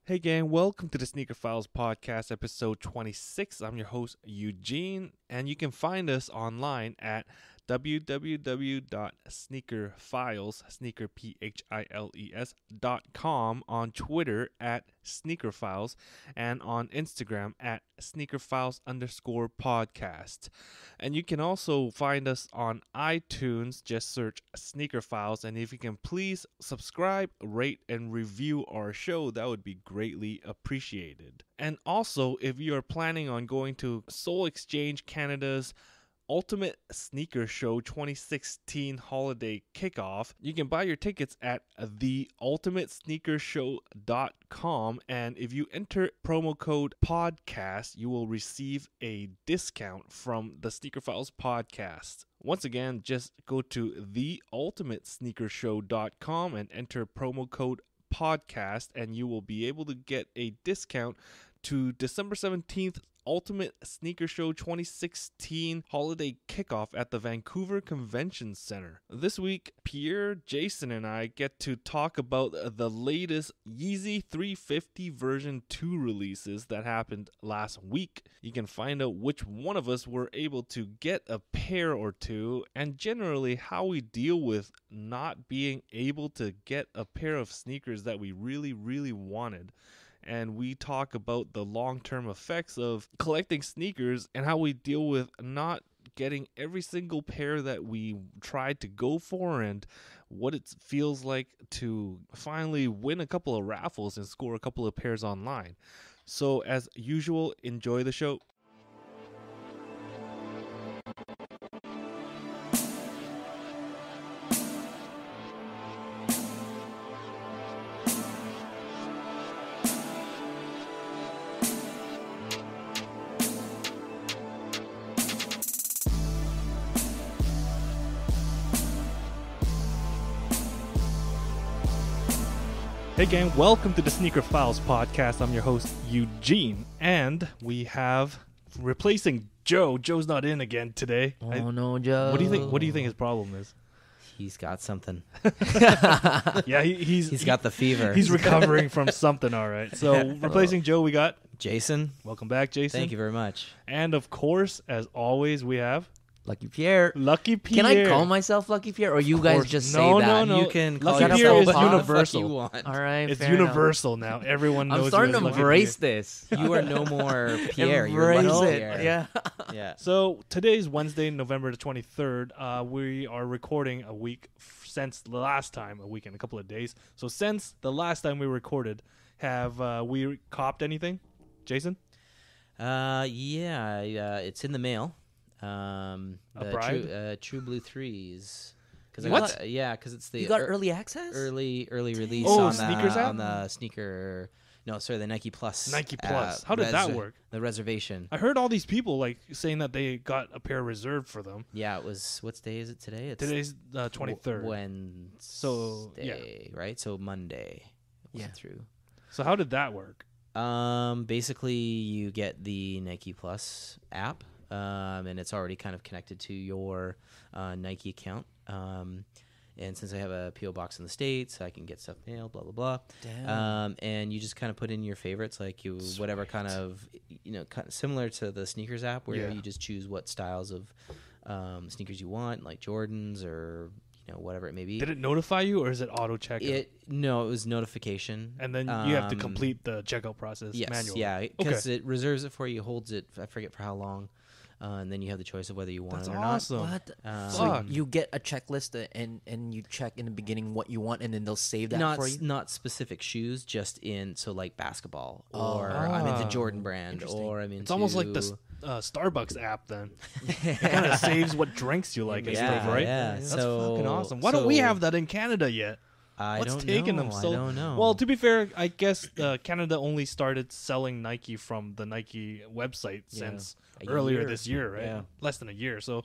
Hey gang, welcome to the Sneaker Files podcast, episode 26. I'm your host, Eugene, and you can find us online at www.sneakerfiles.com, on Twitter at sneakerfiles, and on Instagram at sneakerfiles_podcast. And you can also find us on iTunes, just search Sneaker Files, and if you can please subscribe, rate, and review our show, that would be greatly appreciated. And also, if you are planning on going to Soul Exchange Canada's Ultimate Sneaker Show 2016 holiday kickoff, you can buy your tickets at theultimatesneakershow.com, and if you enter promo code podcast, you will receive a discount from the Sneaker Files podcast. Once again, just go to theultimatesneakershow.com and enter promo code podcast, and you will be able to get a discount to December 17th Ultimate Sneaker Show 2016 holiday kickoff at the Vancouver Convention Center. This week, Pierre, Jason, and I get to talk about the latest Yeezy 350 version 2 releases that happened last week. You can find out which one of us were able to get a pair or two, and generally how we deal with not being able to get a pair of sneakers that we really wanted. And we talk about the long-term effects of collecting sneakers and how we deal with not getting every single pair that we tried to go for, and what it feels like to finally win a couple of raffles and score a couple of pairs online. So as usual, enjoy the show. Hey gang, welcome to the Sneaker Files podcast. I'm your host, Eugene, and we have replacing Joe. Joe's not in again today. No, Joe. What do you think his problem is? He's got something. Yeah, he's got the fever. He's recovering from something, all right. So replacing Joe, we got Jason. Welcome back, Jason. Thank you very much. And of course, as always, we have Lucky Pierre. Lucky Pierre. Can I call myself Lucky Pierre, or you guys just say that? No. You can call Lucky yourself Pierre is universal. you want. All right, It's fair universal now. Everyone knows. I'm starting to embrace Pierre. this. You are no more Pierre. Embrace You're Lucky it. Pierre. Yeah. So today's Wednesday, November the 23rd. We are recording a week since the last time, a week and a couple of days. So since the last time we recorded, have we copped anything, Jason? It's in the mail. A bride? True Blue 3s. What? Because it's the you got early access, early release on sneakers app? on the sneaker. No, sorry, the Nike Plus. Nike Plus. How did that work? The reservation. I heard all these people saying that they got a pair reserved for them. Yeah, it was. What day is it today? Today's 23rd. Wednesday. So yeah, right. So Monday. Went through. So how did that work? Basically, you get the Nike Plus app. And it's already kind of connected to your Nike account. And since I have a P.O. box in the States, I can get stuff mailed, blah, blah, blah. Damn. And you just kind of put in your favorites, like whatever kind of, kind of similar to the sneakers app, where you just choose what styles of sneakers you want, like Jordans or whatever it may be. Did it notify you, or is it auto checkout? No, it was notification. And then you have to complete the checkout process manually. Yeah, because it reserves it for you, holds it, I forget for how long. And then you have the choice of whether you want That's it or awesome. not. What? So you get a checklist and you check in the beginning what you want, and then they'll save that for you? Not specific shoes, just like basketball, or I'm into Jordan brand, or I'm into... It's almost like the Starbucks app then. It kind of saves what drinks you like and stuff, right? Yeah, That's fucking awesome. Why don't we have that in Canada yet? What's taking them so? I don't know. Well, to be fair, I guess Canada only started selling Nike from the Nike website since earlier this year, right? Yeah. Less than a year, so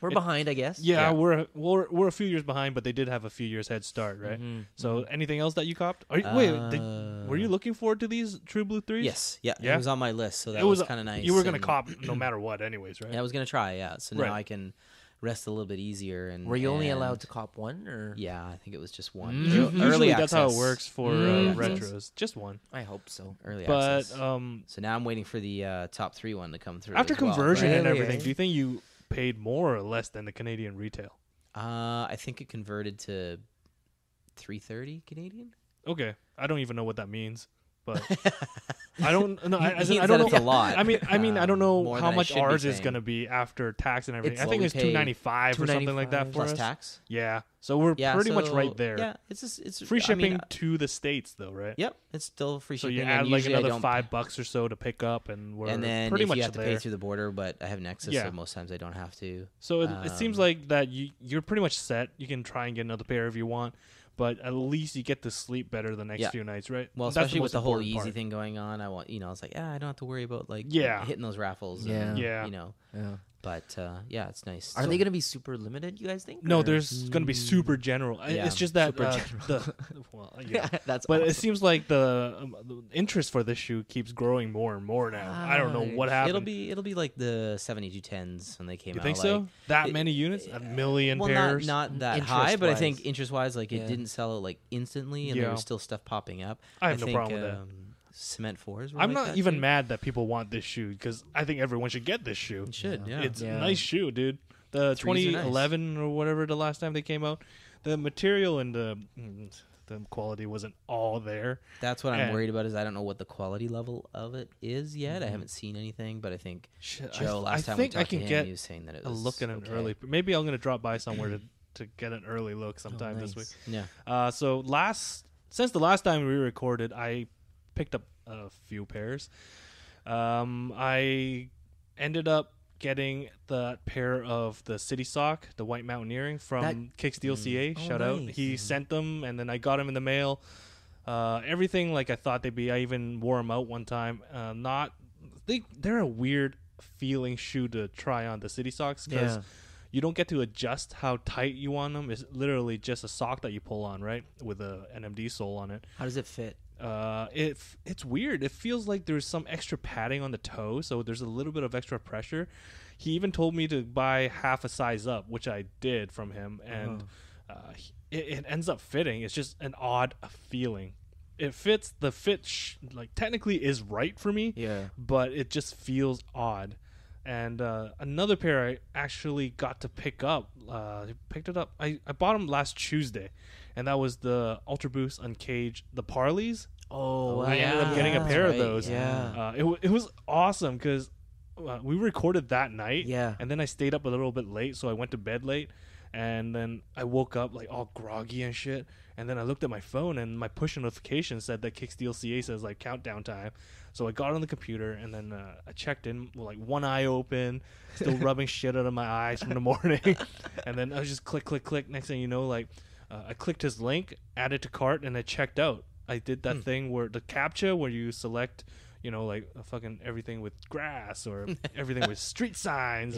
We're behind, I guess. yeah, we're a few years behind, but they did have a few years head start, right? Mm-hmm. So anything else that you copped? Were you looking forward to these True Blue 3s? Yes, Yeah? it was on my list, so that was kind of nice. You were gonna cop no matter what, anyways, right? Yeah, I was gonna try. Yeah, so now Right. I can rest a little bit easier. And were you only allowed to cop one, or? Yeah, I think it was just one. Usually that's how it works for Early retros. Just one. I hope so. Early But access. So now I'm waiting for the top 3 one to come through. after as well. conversion and Really, everything, eh? do you think you paid more or less than the Canadian retail? I think it converted to 330 Canadian. Okay, I don't even know what that means, but I don't know. It I means don't that know. it's a lot. I mean, I don't know More how than I much should be ours is paying. going to be after tax and everything. It's I think what it's we pay, $295 or something like that for plus us. tax. Yeah, so we're pretty much right there. Yeah, it's Free I mean, shipping to the States, though, right? Yep, it's still free So shipping. you and add like usually I another don't- $5 or so to pick up, and we're and then pretty if much you have to there. pay through the border, but I have Nexus, Yeah. so most times I don't have to. So it seems like that you're pretty much set. You can try and get another pair if you want, but at least you get to sleep better the next Yeah. few nights, right? Well, That's especially with most the whole important Yeezy part. thing going on, I want I was like, I don't have to worry about like Yeah. hitting those raffles. Yeah. and, Yeah. Yeah. But yeah, it's nice. Are they gonna be super limited? You guys think? No, or- there's going to be super general. Yeah, It's just that super the well, yeah. that's. But it awesome. seems like the interest for this shoe keeps growing more and more now. I don't know what happened. It'll be like the 7210s when they came You out. think like, so? That it- many units? A million well, pairs? not that high, but I think Interest-wise. interest-wise, like it Yeah. didn't sell out like instantly, and there Yeah. was still stuff popping up. I have no think, problem with that. Cement 4s. Were I'm like not that even too. mad that people want this shoe because I think everyone should get this shoe. It should, yeah. It's Yeah. a nice shoe, dude. The Threes are nice. 2011 or whatever the last time they came out, the material and the quality wasn't all there. That's what I'm and- worried about. Is I don't know what the quality level of it is yet. I haven't seen anything, but I think Joe last time we think I talked can to him, get he was saying that it a was look at an okay. early. Maybe I'm gonna drop by somewhere to get an early look sometime this week. nice. Yeah, So since the last time we recorded, I picked up a few pairs. I ended up getting that pair of the City Sock, the white mountaineering from Kicksteel CA. Oh, Shout out. nice. He sent them, and then I got them in the mail. Everything like I thought they'd be. I even wore them out one time. They're a weird feeling shoe to try on, the City Socks, because Yeah. you don't get to adjust how tight you want them. It's literally just a sock that you pull on, right, with a NMD sole on it. How does it fit? It's weird. It feels like there's some extra padding on the toe, so there's a little bit of extra pressure. He even told me to buy half a size up, which I did from him, and it ends up fitting. It's just an odd feeling. It fits. The fit like technically is right for me, Yeah. but it just feels odd. And another pair I actually got to pick up. I picked it up. I bought them last Tuesday, and that was the Ultra Boost Uncaged, the Parleys. Oh, I ended up getting a that's pair of right, those. Yeah. It was awesome because we recorded that night. Yeah. And then I stayed up a little bit late, so I went to bed late. And then I woke up like all groggy and shit. And then I looked at my phone, and my push notification said that Kicksteel CA says like countdown time. So I got on the computer, and then I checked in with like one eye open, still rubbing shit out of my eyes from the morning. And then I was just click, click, click. Next thing you know, like I clicked his link, added to cart, and I checked out. I did that thing where the CAPTCHA where you select, like fucking everything with grass or everything with street signs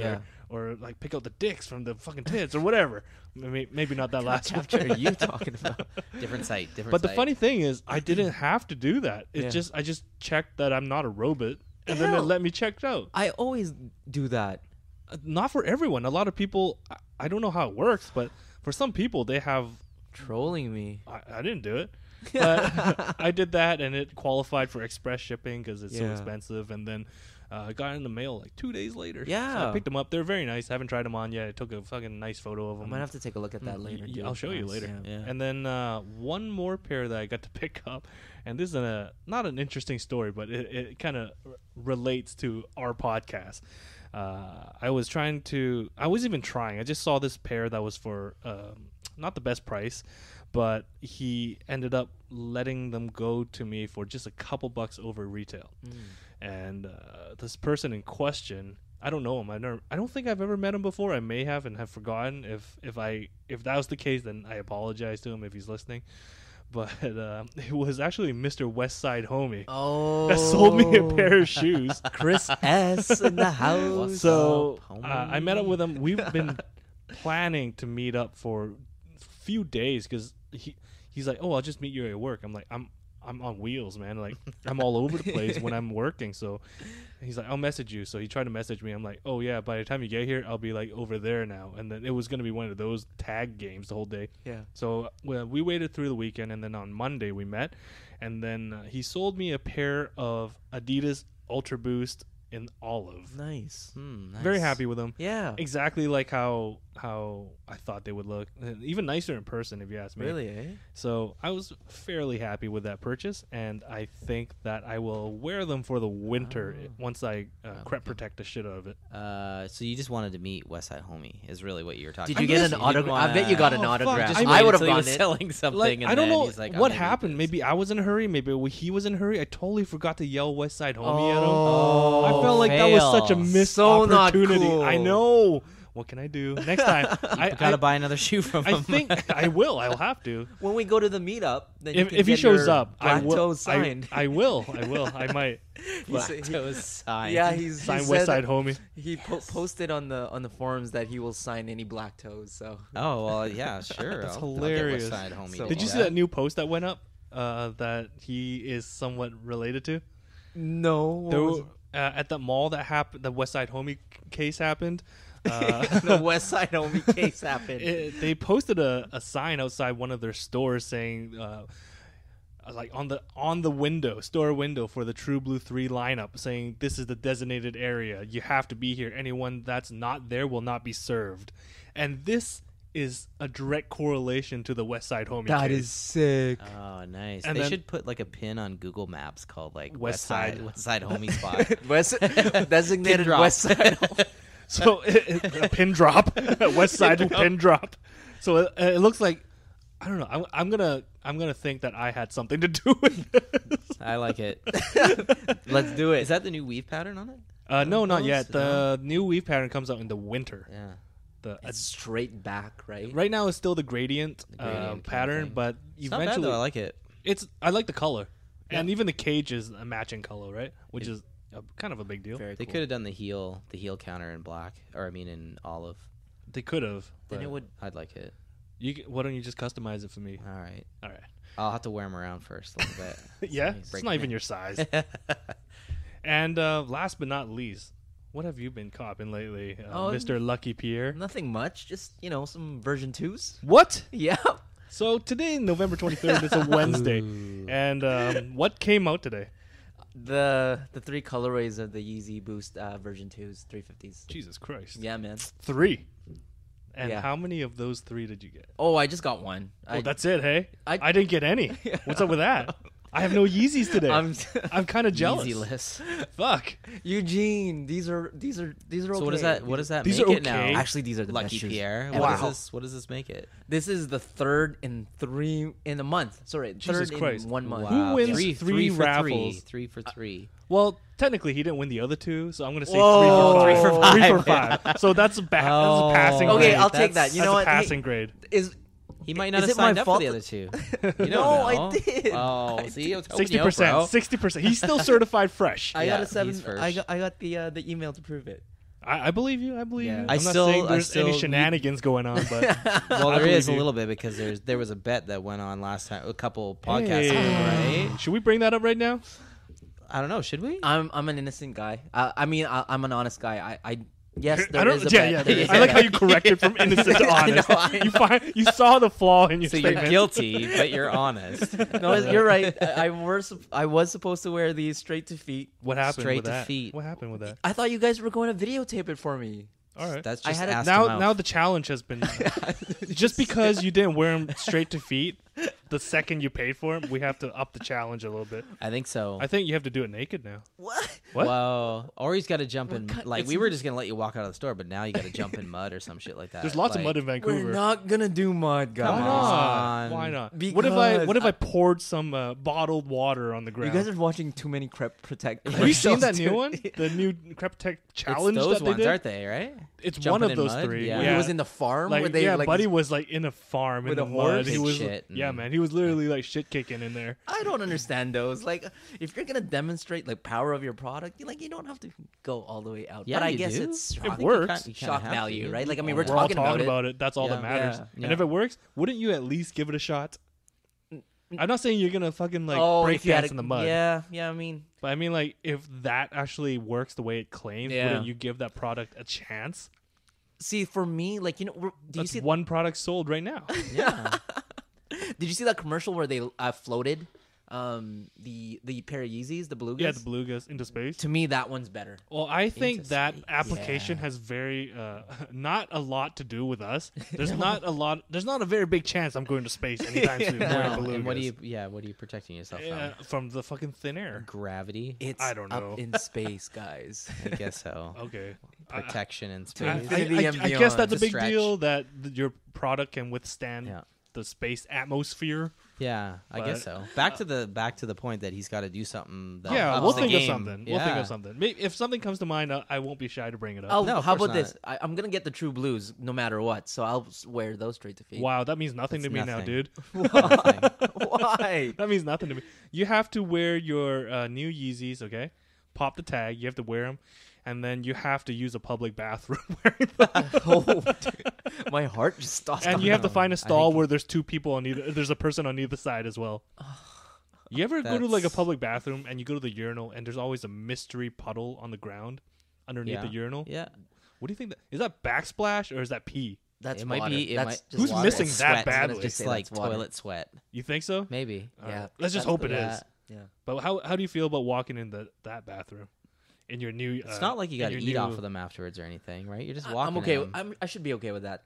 or like pick out the dicks from the fucking tits or whatever. Maybe not that last one. What are you talking about? different site. But the funny thing is, I didn't have to do that. I just checked that I'm not a robot, and then it let me check out. I always do that. Not for everyone. A lot of people, I don't know how it works, but for some people, they have. Trolling me. I didn't do it. But I did that, and it qualified for express shipping because it's so expensive. And then I got it in the mail like 2 days later. Yeah. So I picked them up. They're very nice. I haven't tried them on yet. I took a fucking nice photo of I them. might have to take a look at that later. dude. I'll show you Nice, later. yeah. Yeah. And then one more pair that I got to pick up, and this is not an interesting story, but it kind of relates to our podcast. I was even trying. I just saw this pair that was for not the best price, but he ended up letting them go to me for just a couple bucks over retail. And this person in question, I don't know him. I don't think I've ever met him before. I may have and have forgotten. If that was the case, then I apologize to him if he's listening. But it was actually Mr. Westside Homie that sold me a pair of shoes. Chris S in the house. So up, homie? I met up with him. We've been planning to meet up for a few days because he's like, "Oh, I'll just meet you at work." I'm like, I'm I'm on wheels, man. Like I'm all over the place when I'm working. So he's like, I'll message you. So he tried to message me. I'm like, oh yeah, by the time you get here, I'll be like over there now. And then it was gonna be one of those tag games the whole day. Yeah. So we waited through the weekend, and then on Monday we met, and then he sold me a pair of Adidas Ultra Boost in olive. Nice. Nice. Very happy with them. Yeah. Exactly like how I thought they would look. Even nicer in person, if you ask me. Really, eh? So I was fairly happy with that purchase, and I think that I will wear them for the winter once I crep protect the shit out of it. So you just wanted to meet Westside Homie is really what you were talking Did about. you get an autograph? I bet you got an autograph. Just I would have he gotten was it. selling something. Like, and I don't then know he's like, what I'm gonna happened. get this. Maybe I was in a hurry. Maybe he was in a hurry. I totally forgot to yell Westside Homie at him. Oh, I felt like that was such a missed So not opportunity. cool. I know. What can I do next time? I gotta buy another shoe from him. I think I will. I'll have to. When we go to the meetup, then you can If he get shows your up, I black will. toes signed. I will. I might. Black Toes signed. Yeah, he's Sign he West said Side Homie. He posted on the forums that he will sign any black toes. So Oh well, yeah, sure. That's I'll hilarious. get Westside Homie. So to Did do you see that new post that went up that he is somewhat related to? no, There were, at the mall that happened, the West Side Homie case happened. the West Side Homie case happened. They posted a sign outside one of their stores saying, like on the window, store window for the True Blue 3 lineup, saying this is the designated area. You have to be here. Anyone that's not there will not be served. And this is a direct correlation to the West Side Homie That case. is sick. Oh, nice. And They then- should put like a pin on Google Maps called like West Side. Westside Homie spot. West designated drop. West Side. So a pin drop, West Side pin drop. So it looks like, I don't know. I'm gonna think that I had something to do with this. I like it. Let's do it. Is that the new weave pattern on it? No, not Those? yet. The new weave pattern comes out in the winter. Yeah. It's straight back, right? Right now it's still the gradient, gradient kind of pattern, thing. but It's not bad eventually though. I like it. I like the color, and even the cage is a matching color, right? Which is kind of a big deal. Very They cool. could have done the heel counter in black, or I mean in olive. They could have. Then it would. I'd like it. Why don't you just customize it for me? All right. All right. I'll have to wear them around first a little bit. Yeah, Nice. it's Break not them even in. your size. And last but not least, what have you been copping lately, Mr. Lucky Pierre? Nothing much. Just some version 2s. What? Yeah. So today, November 23rd, is a Wednesday, and what came out today? The 3 colorways of the Yeezy Boost version 2s, 350s. Jesus Christ. Yeah, man. 3. And Yeah. how many of those 3 did you get? Oh, I just got one. Oh, that's it, hey? I- I didn't get any. What's up with that? I have no Yeezys today. I'm kind of jealous. Yeezy-less. Fuck. Eugene. These are okay. So what does that? What does that These make are it now? okay. Actually, these are the Lucky best shoes Pierre. ever. What does this make it? This is the third in a month. Sorry, Jesus third Christ. in 1 month. Who wins three three for raffles? 3 for 3. Well, technically, he didn't win the other 2, so I'm going to say Whoa. 3 for 5. 3 for 3 for 5. So that's a passing Oh. grade. Okay, I'll take That's- that. You That's know a what? passing grade. Is He might not Is have it my signed up for fault the that- other 2. You No, don't I know. did. Oh, I see, I was helping you out, 60%. bro. 60%. He's still certified fresh. I Yeah, got a 7. he's first. I got the email to prove it. I believe you. I believe Yeah. you. I I'm not still- saying I there's any still- shenanigans going on, but Well, I there is believe a you. little bit because there was a bet that went on last time, a couple podcasts ago, Hey. right? Should we bring that up right now? I don't know. Should we? I'm an innocent guy. I'm an honest guy. Yes, there I don't. is a Yeah, bet. There yeah. is I a like bet. how you corrected from innocent to honest. You saw the flaw in your So statement. you're guilty, but you're honest. No, you're right. I was supposed to wear these straight to feet. What happened Straight with to that? feet. What happened with that? I thought you guys were going to videotape it for me. All right. That's I just had it- ass now, to mouth. now the challenge has been just because you didn't wear them straight to feet. The second you paid for them, we have to up the challenge a little bit. I think so. I think you have to do it naked now. What? What? Whoa. Or he's got to jump in. kind- Like, it's- we were just going to let you walk out of the store, but now you got to jump in mud or some shit like that. There's lots of Like, mud in Vancouver. We're not gonna do mud, guys. Why Come not? on. Why not? Because What if I poured some bottled water on the You ground? gues are watching too many Crep Protect. have you seen that commercials, new dude. one? The new Crep Tech It's challenge those that they ones, did? aren't they, right? It's Jumping one of in those mud? 3. Yeah. When he was in the farm, where they like Buddy was like in a farm with in a the horse? mud. He Big was, shit yeah, and- man. He was literally like shit kicking in there. I don't understand those. Like, if you're gonna demonstrate like power of your product, you don't have to go all the way out. Yeah, but I you guess do. it's I shock, think you works. kinda shock have value, to. right? Like, I mean, Yeah. we're We're all talking about it. That's all that Yeah. matters. Yeah. And Yeah. if it works, wouldn't you at least give it a shot? I'm not saying you're gonna fucking like break if you had dance in the mud. Yeah, I mean, But I mean, like, if that actually works the way it claims, Yeah. wouldn't you give that product a chance? see, for me, like, do you That's see? one product sold right now. Yeah. Did you see that commercial where they floated the pair of Yeezys, the Belugas? Yeah, the belugas into space. To me, that one's better. Well, I think Into that space. application Yeah. has very not a lot to do with us. There's not a lot. There's not a very big chance I'm going to space anytime soon. No, Wearing belugas. and what are you protecting yourself Yeah, from the fucking thin air. from? Gravity? It's I don't know. up in space, guys. I guess so. Okay. Protection in To space. infinity and I guess beyond. that's a To big stretch. deal that your product can withstand Yeah. the space atmosphere. Yeah, I guess But, so. Back to the point that he's got to do something. That Yeah, ups we'll the think of game. something. We'll think Yeah. of something. Maybe if something comes to mind, I won't be shy to bring it up. Oh, No, of how course about this? not. I'm gonna get the True Blues no matter what, so I'll wear those straight to feet. Wow, that means nothing That's to me now, nothing. dude. Nothing. Why? That means nothing to me. You have to wear your new Yeezys, okay? Pop the tag. You have to wear them, and then you have to use a public bathroom wearing them. Oh, dude. My heart just stopped. And you have to know. find a I stall think- where there's two people on either. There's a person on either side as well. You ever go to like a That's- public bathroom and you go to the urinal and there's always a mystery puddle on the ground underneath Yeah. the urinal? Yeah. What do you think? Is that backsplash or is that pee? That's It might water. be- it That's might- just Who's water. missing It's that sweat. I'm gonna badly? just It's say like that's water. toilet sweat. You think so? Maybe. Yeah. Let's just That's hope it what is. Yeah. But how do you feel about walking in that bathroom in your new? It's not like you got to in eat your off new- of them afterwards or anything, right? You're just walking. I'm okay. in them. I should be okay with that.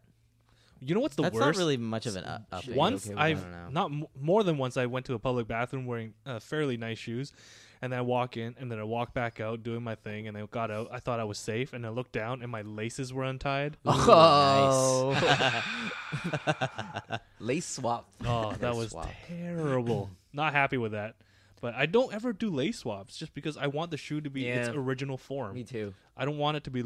You know what's the That's worst? not really much of an up. Should- Once okay with I've that. I don't not more than once I went to a public bathroom wearing fairly nice shoes, and then I walk in and then I walk back out doing my thing, and I got out. I thought I was safe, and I looked down and my laces were untied. Oh, lace swap. Oh, that Lace was swap. terrible. Not happy with that. But I don't ever do lace swaps just because I want the shoe to be its Yeah. original form. Me too. I don't want it to be.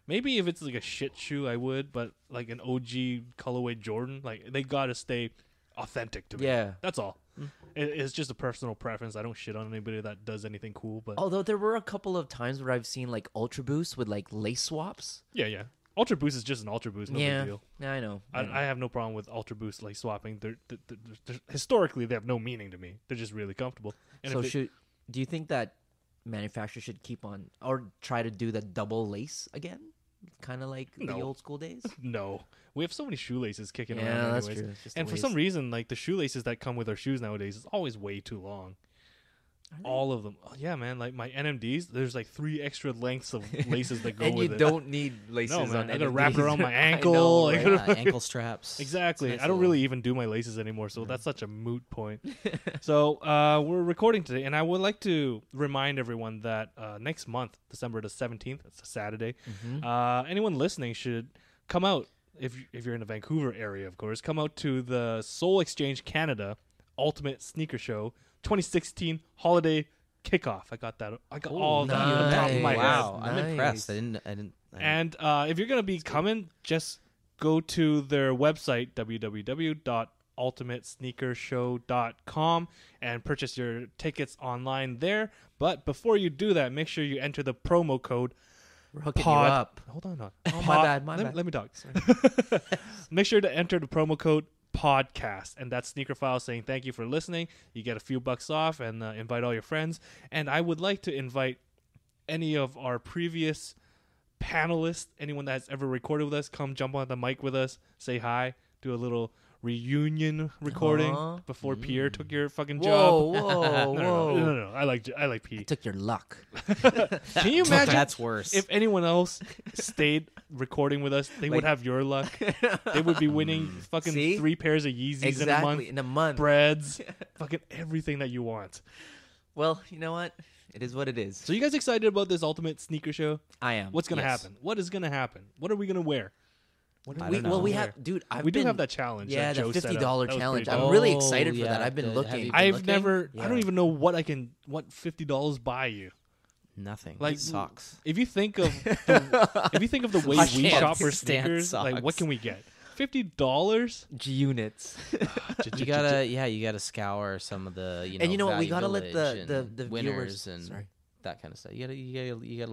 Maybe if it's like a shit shoe, I would, but like an OG colorway Jordan, like they gotta stay authentic to me. Yeah. That's all. It's just a personal preference. I don't shit on anybody that does anything cool, but Although there were a couple of times where I've seen like Ultra Boost with like lace swaps. yeah. Ultra Boost is just an Ultra Boost, no big deal. Yeah, I know. I have no problem with Ultra Boost lace swapping. They're historically they have no meaning to me. They're just really comfortable. And So if it- do you think that manufacturers should keep on or try to do the double lace again? Kind of like the No. old school days? no, we have so many shoelaces kicking Yeah, around. that's anyways. true. It's just And a for some waste. reason, like the shoelaces that come with our shoes nowadays is always way too long. Are they? All of them. Oh, yeah, man. Like my NMDs, there's like 3 extra lengths of laces that go and with you it. don't need laces No, man. on I gotta wrap it NMDs. around my I ankle. know, Like, right? Yeah, ankle straps. Exactly. It's nice I don't little- really even do my laces anymore, so that's such a moot point. So we're recording today, and I would like to remind everyone that next month, December the 17th, it's a Saturday, anyone listening should come out, if you're in the Vancouver area, of course, come out to the Soul Exchange Canada Ultimate Sneaker Show 2016 Holiday Kickoff. I got all of that on the top of my Wow, head. I'm Nice. impressed. I didn't. And if you're going to be coming, just go to their website, www.ultimatesneakershow.com, and purchase your tickets online there. But before you do that, make sure you enter the promo code We're hooking pod. you up. Hold on. Oh, my bad, my let, bad. Let me talk. Make sure to enter the promo code podcast, and that's Sneaker File saying thank you for listening. You get a few bucks off, and invite all your friends. And I would like to invite any of our previous panelists, anyone that's ever recorded with us, come jump on the mic with us, say hi, do a little reunion recording Aw. before Pierre took your fucking Whoa, job. whoa, whoa. No. I like P. Took your luck. Can you imagine That's worse. if anyone else stayed recording with us? They would Like- have your luck. They would be winning fucking See? 3 pairs of Yeezys Exactly. In a month. breads, fucking everything that you want. Well, you know what? It is what it is. So you guys excited about this Ultimate Sneaker Show? I am. What's gonna Yes. happen? What is gonna happen? What are we gonna wear? What are I We, don't know. well, we gonna have, dude. wear? I've We been, do have that challenge. Yeah, that Joe the set up. $50 That was challenge. pretty I'm dope. really Oh, excited for yeah, that. I've been have looking. you been I've looking? never. I don't Yeah. even know what $50 buy you. Nothing. Like, socks. If you think of the way I we can't shop for stand sneakers, like what socks. can we get? $50? G units. You gotta scour some of the And you know what? We Value gotta let Village the and viewers. winners and Sorry. that kind of stuff. You gotta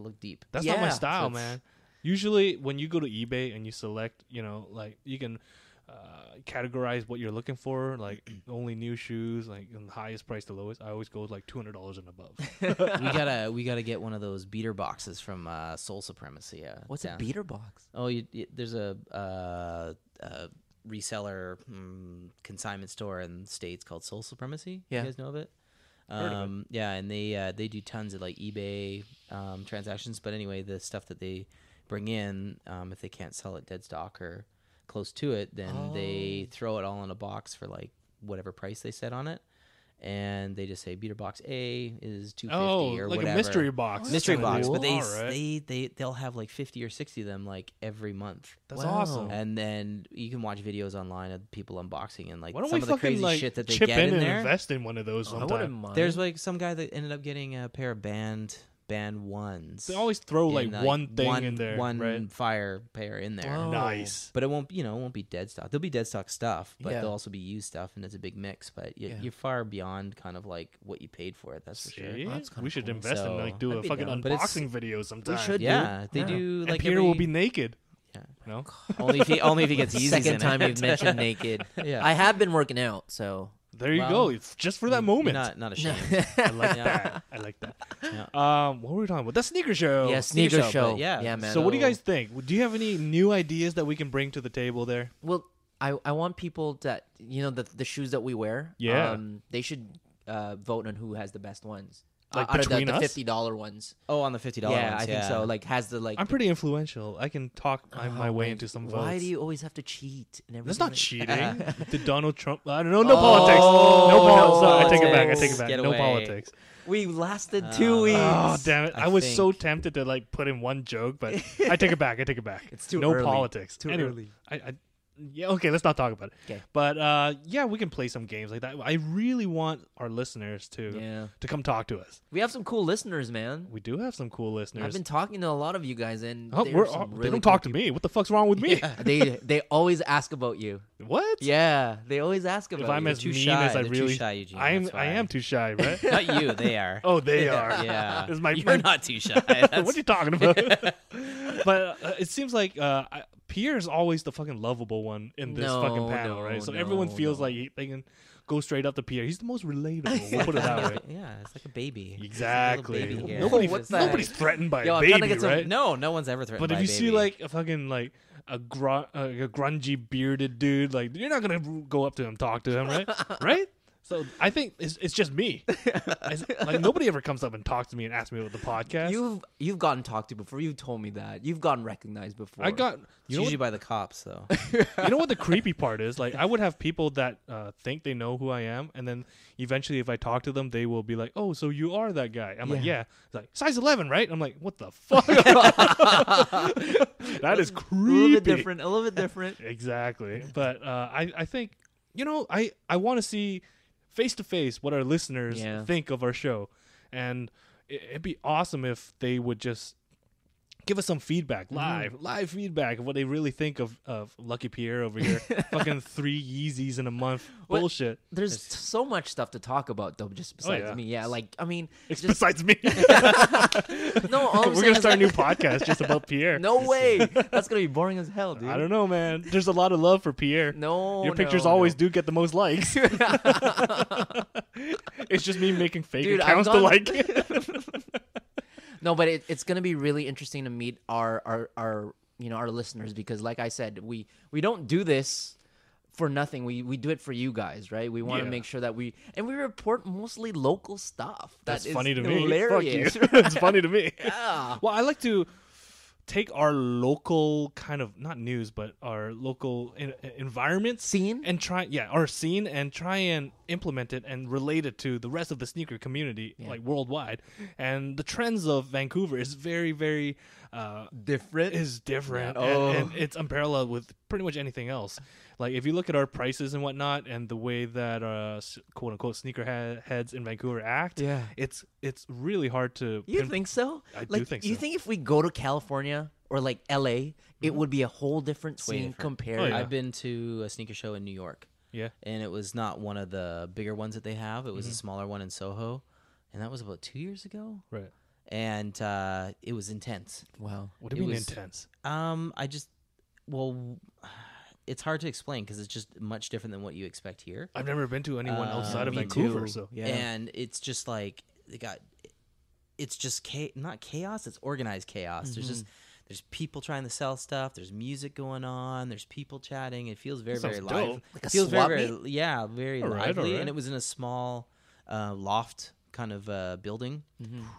look deep. That's not my Yeah, style, so it's- man. Usually, when you go to eBay and you select, like you can categorize what you're looking for, like only new shoes, like the highest price to lowest, I always go with like $200 and above. we gotta get one of those beater boxes from Soul Supremacy. What's a beater box? Oh, there's a reseller consignment store in the States called Soul Supremacy. Yeah. You guys know of it? Heard of it. Yeah, and they do tons of like eBay transactions. But anyway, the stuff that they bring in, if they can't sell it dead stock or close to it, then they throw it all in a box for like whatever price they set on it. And they just say beater box A is $250 or like whatever. a mystery box. Mystery box, Cool. but they'll have like 50 or 60 of them like every month. That's Wow. awesome. And then you can watch videos online of people unboxing and like Why don't some we of the fucking crazy like shit that they chip get in in and there. invest in one of those I sometime? wouldn't mind. There's like some guy that ended up getting a pair of band ones. They always throw like in, one thing in there, one right? fire pair in there. Wow. Nice. But it won't be dead stock. There'll be dead stock stuff, but Yeah. there'll also be used stuff, and it's a big mix. But Yeah. you're far beyond kind of like what you paid for it. That's for sure. See? Oh, that's kinda We should cool. invest in like So, do I'd a be fucking down. But it's- unboxing video sometime. should. Yeah, they Yeah. do And like Pierre every, will be naked. Yeah. No. only if he gets Yeezys Second in time it. you've mentioned naked. Yeah. I have been working out, so There you Well, go. It's just for that moment. Not ashamed. I like Yeah. that. I like that. Yeah. What were we talking about? The sneaker show. yeah, sneaker show. but yeah. yeah, man. So what do you guys think? Do you have any new ideas that we can bring to the table there? Well, I want people that the shoes that we wear. Yeah. They should vote on who has the best ones. Like out of between the us? $50 ones. Oh, on the $50 Yeah, ones. I think so. Like has the like. I'm pretty influential. I can talk my way man, into some votes. Why do you always have to cheat and everything? That's not like- cheating. Did Donald Trump? I don't know. No politics. Oh, No no politics. Sorry, I take it back. I politics. take it back. Get No away. politics. We lasted 2 weeks. Oh damn it! I I was so think- tempted to like put in one joke, but I take it back. I take it back. It's too no early. politics. Too Anyway, early. Yeah. Okay. Let's not talk about it. 'Kay. But yeah, we can play some games like that. I really want our listeners Yeah. to come talk to us. We have some cool listeners, man. We do have some cool listeners. I've been talking to a lot of you guys, and Oh, they're some they really don't cool talk to me. What the fuck's wrong with me? people. They always ask about you. What? Yeah, they always ask about If I'm you. as Too mean shy. as I They're really, too shy, Eugene. I That's why. am too shy, right? Not you. They are. Oh, they are. Yeah. Is my- You're my- not too shy. What That's- are you talking about? But it seems like Pierre's always the fucking lovable one in this No, fucking panel, no, right? So no, everyone feels no. like they can go straight up to Pierre. He's the most relatable. We'll put it that way. Yeah, it's like a baby. Exactly. It's a little baby here. Nobody's What the nobody's heck? threatened by Yo, a I'm trying to baby, get some- right? No one's ever threatened But by if you a see baby. like a fucking like a grungy bearded dude, like you're not gonna go up to him, talk to him, right? Right? So I think it's just me. Like nobody ever comes up and talks to me and asks me about the podcast. You've gotten talked to before. You've told me that. You've gotten recognized before. I got it's you know usually by the cops, though. you know what the creepy part is? Like I would have people that think they know who I am, and then eventually if I talk to them, they will be like, "Oh, so you are that guy?" I'm like, Yeah. "Yeah." It's like size 11, right? I'm like, "What the fuck?" That is a creepy. little bit different. A little bit different. Exactly. But I think, I want to see face to face what our listeners Yeah. think of our show. And it'd be awesome if they would just give us some feedback, live feedback of what they really think of Lucky Pierre over here. Fucking 3 Yeezys in a month. What- Bullshit. There's so much stuff to talk about, though, just besides yeah. me. Yeah, like, I mean, It's just, besides me. no, all I'm We're saying going to is start a new podcast just about Pierre. no way. That's going to be boring as hell, dude. I don't know, man. There's a lot of love for Pierre. No, Your pictures no, always no. do get the most likes. It's just me making fake Dude, I've accounts to gone- like it. No, but it's going to be really interesting to meet our our listeners, because like I said, we don't do this for nothing. We do it for you guys, right? We want to Yeah. make sure that we report mostly local stuff. That's That is funny to me. hilarious. Fuck you. It's funny to me. Yeah. Well, I like to take our local kind of not news, but our local environment Scene? and our scene and try and implement it and relate it to the rest of the sneaker community, like worldwide. And the trends of Vancouver is very, very Different. is different, Yeah. and it's unparalleled with pretty much anything else. Like if you look at our prices and whatnot, and the way that quote unquote sneaker heads in Vancouver act, Yeah. it's really hard to. You think so? I do like, think You so. think if we go to California or like LA, it would be a whole different way scene different. compared? Oh, yeah. I've been to a sneaker show in New York, Yeah. and it was not one of the bigger ones that they have. It was a smaller one in Soho, and that was about 2 years ago. Right. And it was intense. Wow. What do you mean was- intense? I just, well, it's hard to explain because it's just much different than what you expect here. I've never been to anyone outside of me Vancouver, too. so Yeah. And it's just like it's just not chaos, it's organized chaos. There's people trying to sell stuff, there's music going on, there's people chatting. It feels very, That very sounds live. dope. Like a It feels swap very, meet? very All right, lively. all right. And it was in a small loft kind of building.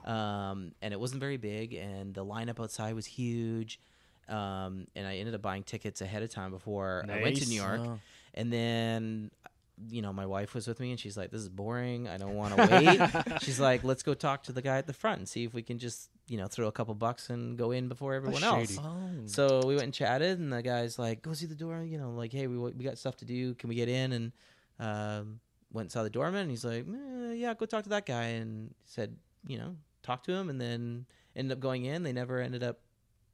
And it wasn't very big, and the lineup outside was huge. And I ended up buying tickets ahead of time before I went to New Nice. York. Oh. And then, my wife was with me, and she's like, "This is boring. I don't want to wait." She's like, "Let's go talk to the guy at the front and see if we can just, throw a couple bucks and go in before everyone else." shady. Oh. So we went and chatted, and the guy's like, "Go see the door. Like, hey, we got stuff to do. Can we get in?" And went and saw the doorman, and he's like, "Yeah, go talk to that guy." And said, talk to him, and then ended up going in. They never ended up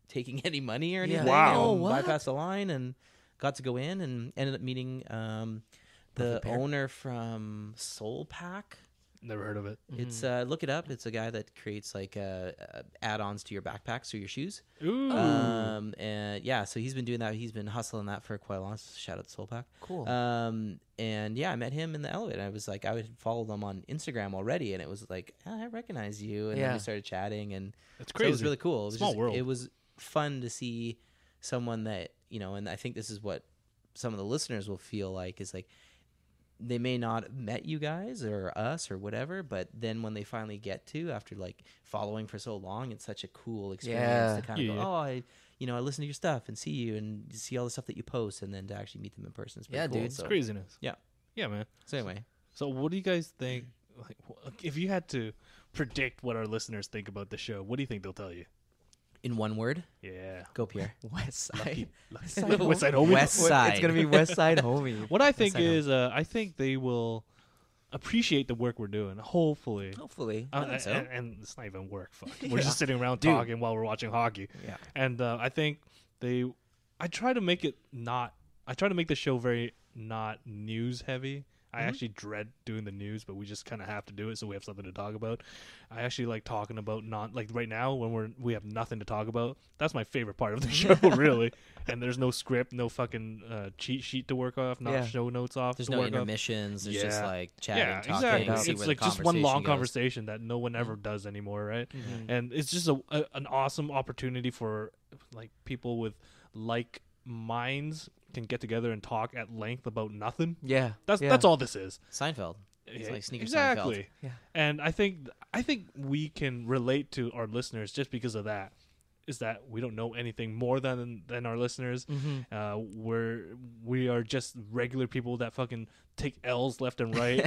taking any money or anything. Wow. And Oh, what? bypassed the line and got to go in, and ended up meeting the Perfect pair. owner from Soul Pack. Never heard of it. It's look it up. It's a guy that creates like add-ons to your backpacks or your shoes. Ooh. And yeah, so he's been doing that. He's been hustling that for quite a long. Shout out to Soul Pack. Cool. And yeah, I met him in the elevator. I was like, I would follow them on Instagram already, and it was like, I recognize you. And then Yeah. we started chatting, and That's so crazy. it was really cool. It was Small world. It was fun to see someone that and I think this is what some of the listeners will feel like is like they may not have met you guys or us or whatever, but then when they finally get to after like following for so long, it's such a cool experience Yeah. to kind of Yeah. go, I listen to your stuff and see you and see all the stuff that you post, and then to actually meet them in person is pretty Yeah, cool. dude. It's So, craziness. Yeah. Yeah, man. so anyway, So what do you guys think? Like, if you had to predict what our listeners think about the show, what do you think they'll tell you? in one word, Yeah. go Pierre. West Lucky. Side. West Side Homie. West Side. It's gonna be West Side Homie. What I think Side is, I think they will appreciate the work we're doing. Hopefully. Hopefully. I think so. And it's not even work. Fuck. We're just sitting around Dude. talking while we're watching hockey. Yeah. And I think I try to make the show very not news heavy. I actually dread doing the news, but we just kind of have to do it so we have something to talk about. I actually like talking about right now when we have nothing to talk about. That's my favorite part of the show, really. And there's no script, no fucking cheat sheet to work off, not Yeah. show notes off. There's to no work off. intermissions. There's just Yeah. like chatting, Yeah, talking. exactly. See It's where like the just one long goes. conversation that no one ever does anymore, right? And it's just an awesome opportunity for like people with like minds can get together and talk at length about nothing. Yeah. That's all this is. Seinfeld. It's like Sneaker exactly. Seinfeld. Yeah. And I think we can relate to our listeners just because of that. Is that we don't know anything more than our listeners. We are just regular people that fucking take L's left and right,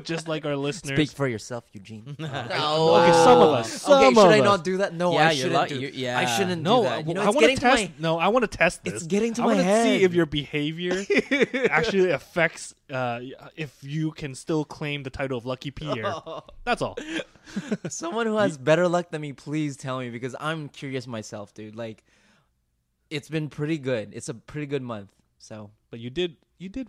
just like our listeners. Speak for yourself, Eugene. Okay, some of us. Okay, Some should of I us. not do that? No, Yeah, I you're shouldn't lu- do. you're- yeah. I shouldn't No, do that. You know, I it's want to getting to test. my. No, I want to test this. It's getting to I my wanna head. see if your behavior actually affects if you can still claim the title of Lucky Pierre. That's all. Someone who has better luck than me, please tell me, because I'm curious myself, dude. Like, it's been pretty good. It's a pretty good month. So But you did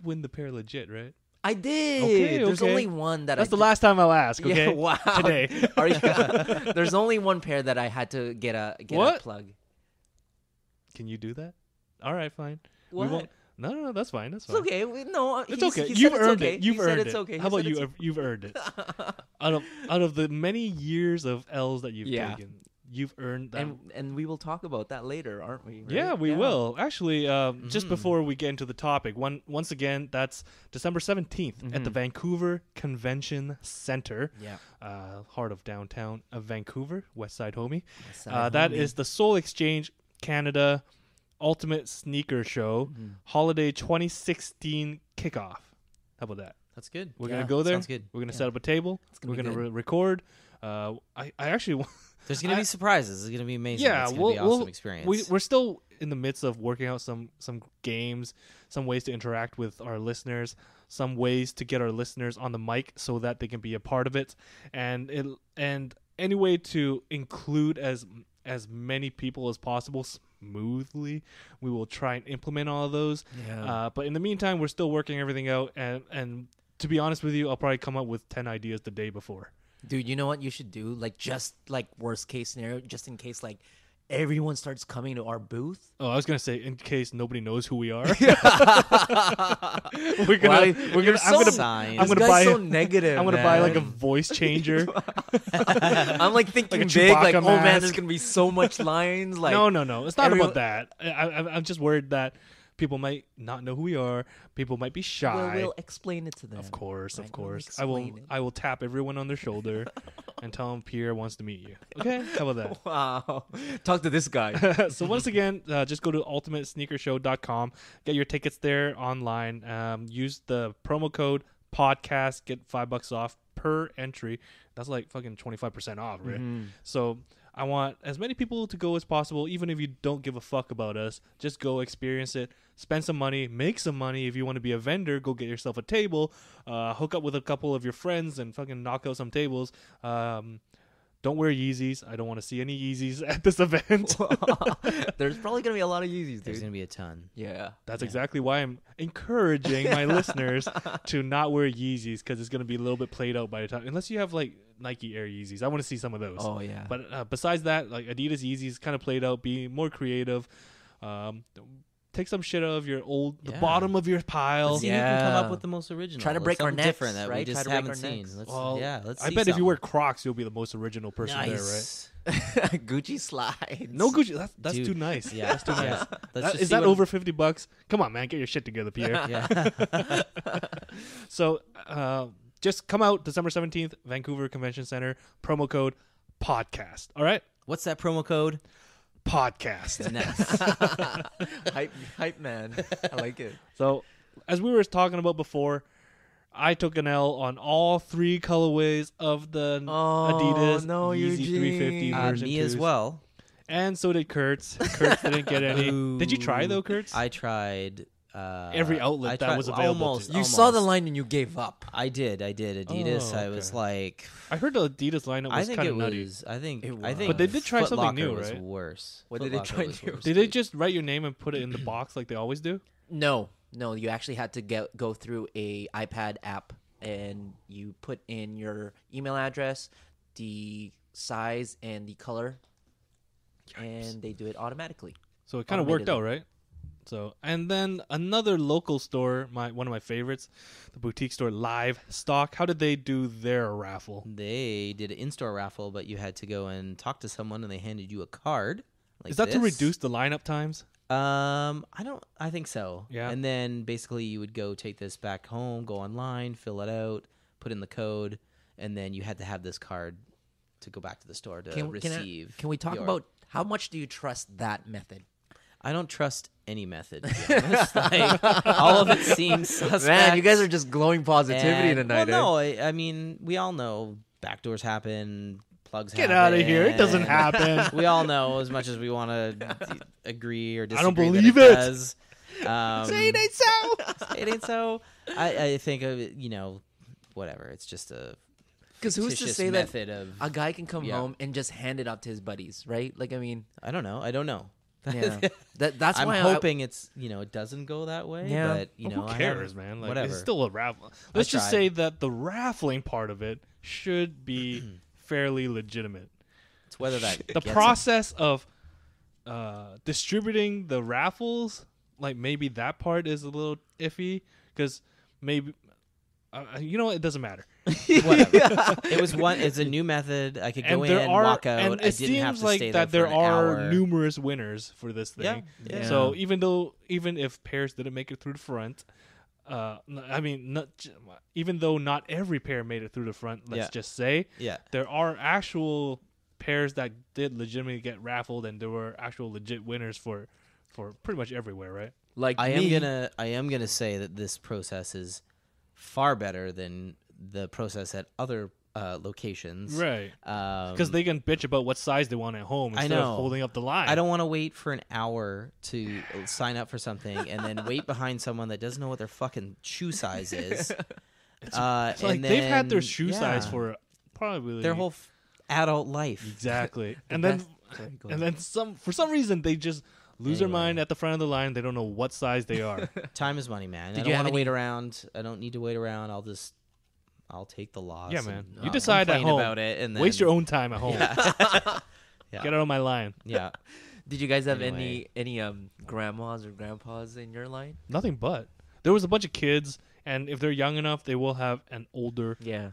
win the pair legit, right? I did. Okay, There's okay. only one that That's I the did- last time I'll ask. Yeah, Okay. wow. Today. Are you, there's only one pair that I had to get a What? plug. Can you do that? All right, fine. What? We won't. No, that's fine. That's It's fine. okay. No, It's he's- okay. he said You've it's earned okay. it. You've He said earned it's it. okay. He How about said you? it's- You've earned it. Out of the many years of L's that you've Yeah. taken, you've earned that. And we will talk about that later, aren't we? Right? Yeah, we will. Actually, just before we get into the topic, once again, that's December 17th at the Vancouver Convention Center, heart of downtown of Vancouver, West Side Homie. West Side That homie. is the Soul Exchange Canada Ultimate Sneaker Show Holiday 2016 kickoff. How about that? That's good. We're Yeah, going to go there. sounds good. We're going to set up a table. gonna We're be going to good. record. I actually... There's gonna be surprises. It's gonna be amazing. Yeah, it's gonna be awesome experience. We're still in the midst of working out some games, some ways to interact with our listeners, some ways to get our listeners on the mic so that they can be a part of it, and any way to include as many people as possible smoothly. We will try and implement all of those. Yeah. But in the meantime, we're still working everything out, and to be honest with you, I'll probably come up with 10 ideas the day before. Dude, you know what you should do? Like, just like worst case scenario, just in case like everyone starts coming to our booth. Oh, I was gonna say, in case nobody knows who we are, we're We're gonna. Signs. I'm This gonna guy's buy. so negative. I'm gonna buy like a man. voice changer. I'm like thinking Like a big, like Chewbacca oh man, mask. there's gonna be so much lines. Like No. It's not everyone- about that. I'm just worried that people might not know who we are. People might be shy. we'll explain it to them. Of course. Right, we'll I will. explain it. I will tap everyone on their shoulder and tell them Pierre wants to meet you. Okay, how about Wow, talk to this guy. that? So once again, just go to ultimatesneakershow.com. Get your tickets there online. Use the promo code podcast. Get $5 off per entry. That's like fucking 25% off, right? So I want as many people to go as possible, even if you don't give a fuck about us. Just go experience it. Spend some money. Make some money. If you want to be a vendor, go get yourself a table. Hook up with a couple of your friends and fucking knock out some tables. Don't wear Yeezys. I don't want to see any Yeezys at this event. There's probably gonna be a lot of Yeezys, There's dude. gonna be a ton. Yeah, That's exactly why I'm encouraging my listeners to not wear Yeezys, because it's going to be a little bit played out by the time. Unless you have like Nike Air Yeezys. I want to see some of those. Oh yeah. But besides that, like Adidas Yeezys kind of played out, be more creative. Take some shit out of your the Yeah. bottom of your pile. Let's see who can come Yeah. up with the most original. Try to break our something necks, different that right? we Try just to break haven't our seen. necks. Let's, Well, let's I see bet if you wear something. Crocs, you'll be the most original person there, right? Nice. Gucci slides. No Gucci. That's Dude, too nice. Yeah, That's too nice. yeah. Let's just Is see that what- over $50? Come on, man, get your shit together, Pierre. Yeah. So just come out December 17th, Vancouver Convention Center. Promo code podcast. All right, What's that promo code? podcast. Nice. hype man. I like it. So as we were talking about before, I took an L on all three colorways of the Adidas no, Yeezy Eugene. 350 version Me as 2s. well. And so did Kurtz. Kurtz didn't get any. Did you try though, Kurtz? I tried. Every outlet I that tried- was available Almost. to You saw the line and you gave up. I did. Adidas. Oh, I was okay. like, I heard the Adidas lineup I was think kind it of nutty. was. I think. It I think. was. But they did try Foot something Locker new, was right? Worse. What Foot did they Locker try was new? worse. Did they just write your name and put it in the box like they always do? No, you actually had to go through a iPad app and you put in your email address, the size, and the color, and they do it automatically. So it kind of worked Automated. out, right? So, and then another local store, one of my favorites, the boutique store Livestock. How did they do their raffle? They did an in-store raffle, but you had to go and talk to someone, and they handed you a card. Like Is that to this. reduce the lineup times? I think so. Yeah. And then basically you would go take this back home, go online, fill it out, put in the code, and then you had to have this card to go back to the store to receive. Can we talk your- about how much do you trust that method? I don't trust any method, to be honest. Like, all of it seems suspect. Man, you guys are just glowing positivity tonight. Well, no, I mean, we all know backdoors happen, plugs Get happen. out of here. It doesn't happen. We all know, as much as we want to agree or disagree. don't that believe it. it. Does. Say it ain't so. It ain't so. I think of it, whatever. It's just a Because who's to fictitious say that method of a guy can come Yeah. home and just hand it out to his buddies, right? Like, I mean, I don't know. yeah, that's I'm why hoping it's it doesn't go that way. Yeah. But Well, who cares, man? Like, whatever. it's still a raffle. Let's just tried. say that the raffling part of it should be fairly legitimate. It's whether that The gets it. process of distributing the raffles, like maybe that part is a little iffy because maybe it doesn't matter. Whatever. It was one. It's a new method. I could go And there in, are, walk out. and I it didn't have seems to like stay that there there for an are hour. numerous winners for this thing. Yeah. So even if pairs didn't make it through the front, even though not every pair made it through the front, let's just say, Yeah. there are actual pairs that did legitimately get raffled, and there were actual legit winners for pretty much everywhere, right? like I me. am gonna say that this process is far better than the process at other locations. Right. Because Because they can bitch about what size they want at home I instead of know. holding up the line. I don't want to wait for an hour to sign up for something and then wait behind someone that doesn't know what their fucking shoe size is. It's like they've had their shoe size for probably their whole adult life. exactly, and best- then Sorry, go and ahead. then for some reason they just lose their Anyway. mind at the front of the line. They don't know what size they are. Time is money, man. Did I you don't have want to any- wait around. I don't need to wait around. I'll take the loss. Yeah, man. and You decide at complain home. about it and then Waste your own time at home. Yeah. Get out of my line. Yeah. Did you guys have Anyway. any grandmas or grandpas in your line? Nothing but. There was a bunch of kids, and if they're young enough, they will have an older. Yeah.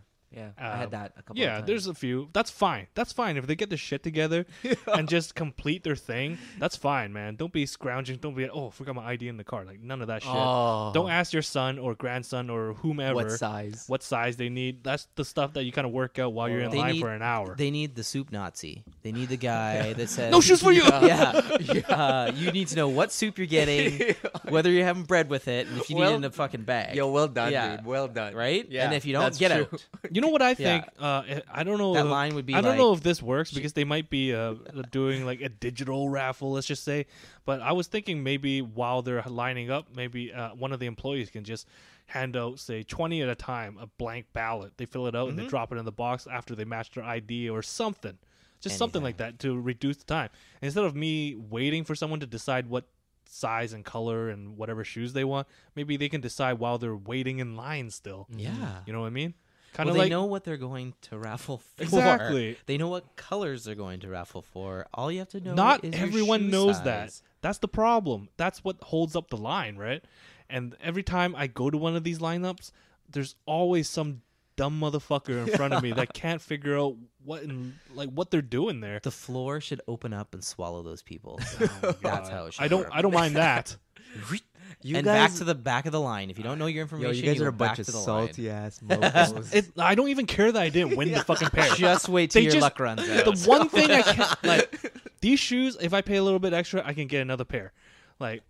I had that a couple of Yeah, times. there's a few. That's fine. That's fine. If they get the shit together and just complete their thing, that's fine, man. Don't be scrounging. Don't be, oh, forgot my ID in the car. Like, none of that shit. Oh. Don't ask your son or grandson or whomever What size? they need. That's the stuff that you kind of work out while you're in They line need- for an hour. They need the soup Nazi. They need the guy that says, No shoes for you! Yeah. You need to know what soup you're getting, whether you're having bread with it, and if you need it in a fucking bag. Yo, well done, Yeah. dude. Well done. Right? Yeah, And if you don't, that's get true. out. You know what I Yeah. think? I don't know. That if- line would be I don't like- know if this works because they might be doing like a digital raffle, let's just say. But I was thinking maybe while they're lining up, maybe one of the employees can just hand out, say, 20 at a time, a blank ballot. They fill it out and they drop it in the box after they match their ID or something. Just something like that to reduce the time. Instead of me waiting for someone to decide what size and color and whatever shoes they want, maybe they can decide while they're waiting in line still. Yeah. You know what I mean? Kind Well, of they like know what they're going to raffle for. Exactly. They know what colors they're going to raffle for. All you have to know not is your everyone shoe knows size. that. That's the problem. That's what holds up the line, right? And every time I go to one of these lineups, there's always some dumb motherfucker in front of me that can't figure out what they're doing there. The floor should open up and swallow those people. Oh That's how it should I don't work. I don't mind that. You and guys, back to the back of the line. If you don't know your yo, information, you guys are go a bunch back of to the salty line. ass mofos. I don't even care that I didn't win the fucking pair. Just wait till They your just- luck runs out. The one thing I can't like these shoes. If I pay a little bit extra, I can get another pair. Like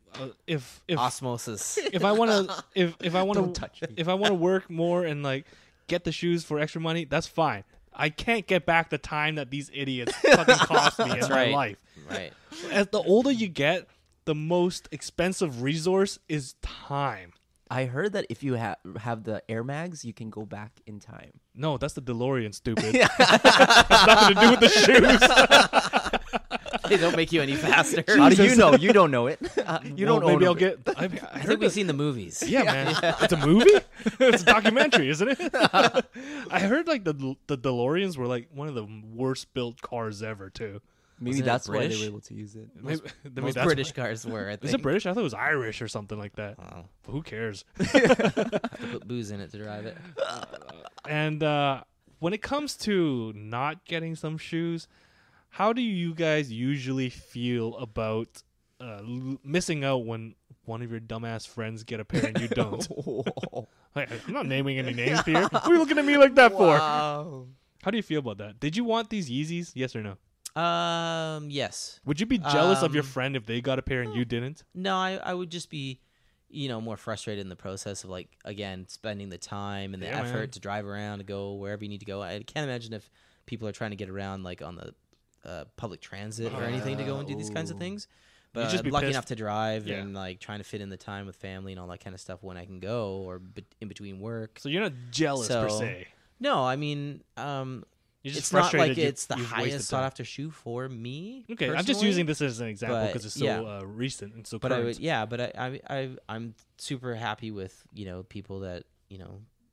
if Osmosis. if I want to if I want Don't to touch me. if I want to work more and like get the shoes for extra money, that's fine. I can't get back the time that these idiots fucking cost me in my right. life. Right. As the older you get, the most expensive resource is time. I heard that if you have the Air Mags, you can go back in time. No, that's the DeLorean, stupid. That's nothing to do with the shoes. They don't make you any faster. How do you know? You don't know it. You Well, don't maybe own I'll a- get. I I heard think we've seen the movies. Yeah, man. It's a movie? It's a documentary, isn't it? I heard like the DeLoreans were like one of the worst built cars ever too. Maybe Wasn't it that's why they British? were able to use it. Maybe Most that's British cars were, I think. Is it British? I thought it was Irish or something like that. Oh, But who cares? have to put booze in it to drive it. And when it comes to not getting some shoes, how do you guys usually feel about missing out when one of your dumbass friends get a pair and you don't? Like, I'm not naming any names here. What are you looking at me like that for? Wow. How do you feel about that? Did you want these Yeezys? Yes or no? Yes. Would you be jealous of your Um, friend if they got a pair and you didn't? No, I would just be, more frustrated in the process of like again spending the time and the Yeah, effort man. to drive around to go wherever you need to go. I can't imagine if people are trying to get around like on the public transit or anything to go and do these kinds of Ooh. things. You'd But just I'm be lucky pissed. enough to drive Yeah. and like trying to fit in the time with family and all that kind of stuff when I can go or in between work. So you're not jealous per So, se. No, I mean, You're just it's not frustrated. like it's the you've wasted highest sought time. after shoe for me. Okay, I'm just personally. using this as an example but, because it's so yeah. recent and so But current. I'm super happy with people that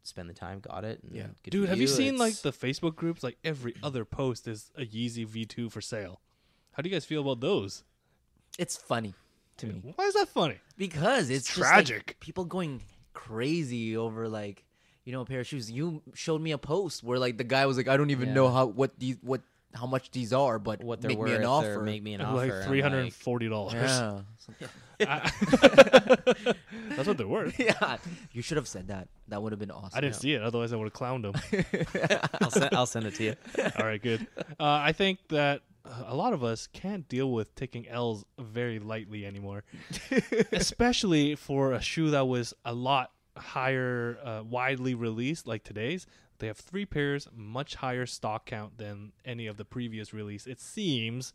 spend the time, got it. And Yeah. good Dude, for have you seen like It's- the Facebook groups? Like every other post is a Yeezy V2 for sale. How do you guys feel about those? It's funny to me Why is that funny? because it's just like, tragic. people going crazy over like a pair of shoes. You showed me a post where like the guy was like, I don't even know how much these are, but what they're make worth me an or offer. make me an offer. Like I'm $340. Yeah. That's what they're worth. Yeah. You should have said that. That would have been awesome. I didn't see it, otherwise I would have clowned them. I'll send it to you. All right, good. I think that a lot of us can't deal with taking L's very lightly anymore, especially for a shoe that was a lot higher, widely released, like today's. They have 3 pairs, much higher stock count than any of the previous release, it seems.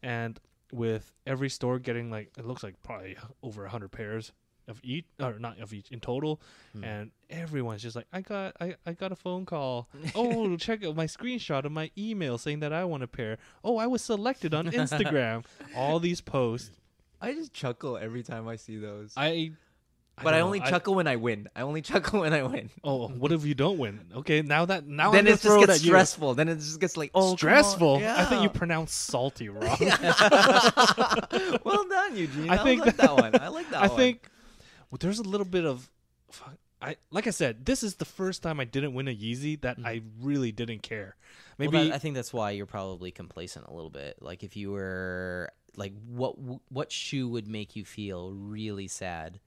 And with every store getting it looks like probably over 100 pairs of each, or not of each in total, and everyone's just like, I got a phone call. Oh, check out my screenshot of my email saying that I want a pair. Oh, I was selected on Instagram. All these posts. I just chuckle every time I see those. I But I don't only know. chuckle when I win. I only chuckle when I win. Oh, what if you don't win? Okay, now Then I'm gonna it throw just it gets at you. stressful. Then it just gets like, oh, Stressful. Come on. I think you Yeah. pronounced salty wrong. Well done, Eugene. I I think like that one. I like that I one. think there's a little bit of. Like I said, this is the first time I didn't win a Yeezy that I really didn't care. Maybe Well, I think that's why you're probably complacent a little bit. Like if you were like, what shoe would make you feel really sad?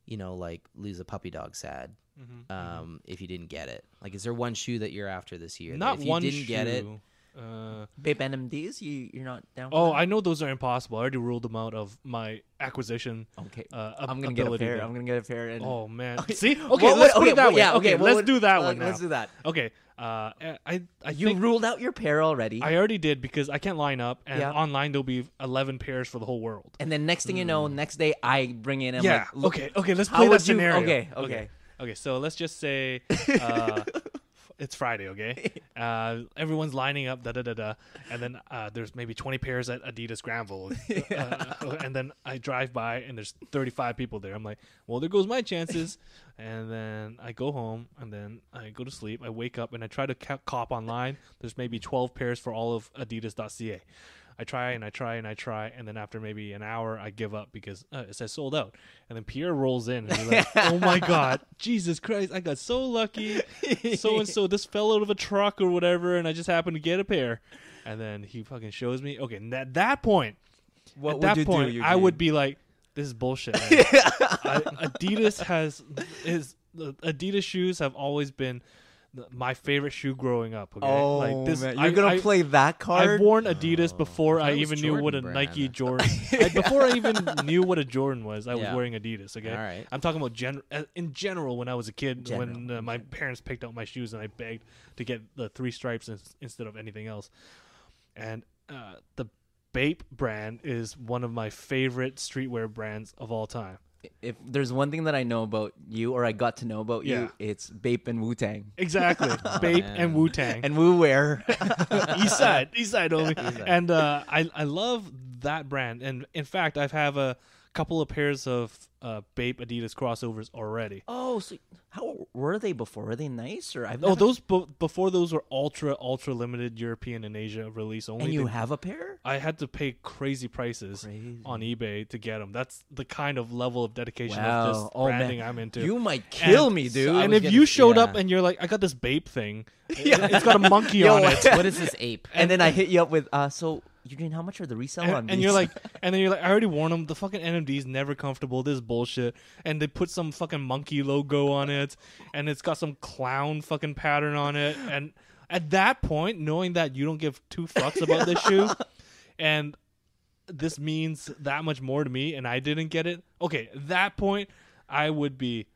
You know, like lose a puppy dog sad. If you didn't get it, like, is there one shoe that you're after this year? not that if you one didn't shoe. get it, Babe NMDs, you're not down for Oh, that? I know those are impossible. I already ruled them out of my acquisition. Okay. I'm I'm gonna get a pair. I'm gonna get a pair. And Oh man! Okay. See, okay, Well, let's put okay, it that well, way. yeah, Okay, well, let's what- do that one now. Let's do that. Okay, I You think ruled out your pair already. I already did because I can't line up, and Yeah. online there'll be 11 pairs for the whole world. And then next thing you know, next day I bring in. I'm Yeah. like, look, Okay. Let's how play that would you- scenario. okay. Okay. So let's just say it's Friday. Okay. Everyone's lining up. And then there's maybe 20 pairs at Adidas Granville. And then I drive by and there's 35 people there. I'm like, well, there goes my chances. And then I go home and then I go to sleep. I wake up and I try to cop online. There's maybe 12 pairs for all of Adidas.ca. I try and I try and I try, and then after maybe an hour, I give up because it says sold out. And then Pierre rolls in, and he's like, "Oh my God, Jesus Christ! I got so lucky. So and so this fell out of a truck or whatever, and I just happened to get a pair." And then he fucking shows me. Okay, and at that point, What at would that you point, do? I Eugene? would be like, "This is bullshit." Man. Adidas shoes have always been my favorite shoe growing up. Okay? Oh, like this, man. You're gonna play that card? I've worn Adidas before I thought I it was even knew what a Jordan Nike brand. Jordan. Before I even knew what a Jordan was, I was Yeah. wearing Adidas. Okay, All right. I'm talking about in general when I was a kid, when General. my parents picked out my shoes and I begged to get the 3 stripes instead of anything else. And the Bape brand is one of my favorite streetwear brands of all time. If there's one thing that I know about you, or I got to know about Yeah. you, it's Bape and Wu-Tang. Exactly, Bape man. and Wu-Tang. And Wu wear. East side, homie. And I love that brand. And in fact, I have a couple of pairs of Bape Adidas crossovers already. Oh, so how were they before? Were they nice? Or I've Oh, never... those before those were ultra limited European and Asia release only. And you They- have a pair? I had to pay crazy prices Crazy. on eBay to get them. That's the kind of level of dedication Wow. of just Oh, branding man. I'm into. You might kill And- me, dude. I And was if gonna you s- showed yeah. up and you're like, I got this Bape thing, Yeah. it's got a monkey Yo, on it. What is this ape? and then I hit you up with, so Eugene, how much are the resale on And these? you're like, I already worn them. The fucking NMD's never comfortable. This is bullshit. And they put some fucking monkey logo on it, and it's got some clown fucking pattern on it. And at that point, knowing that you don't give 2 fucks about this shoe, and this means that much more to me, and I didn't get it. Okay, at that point, I would be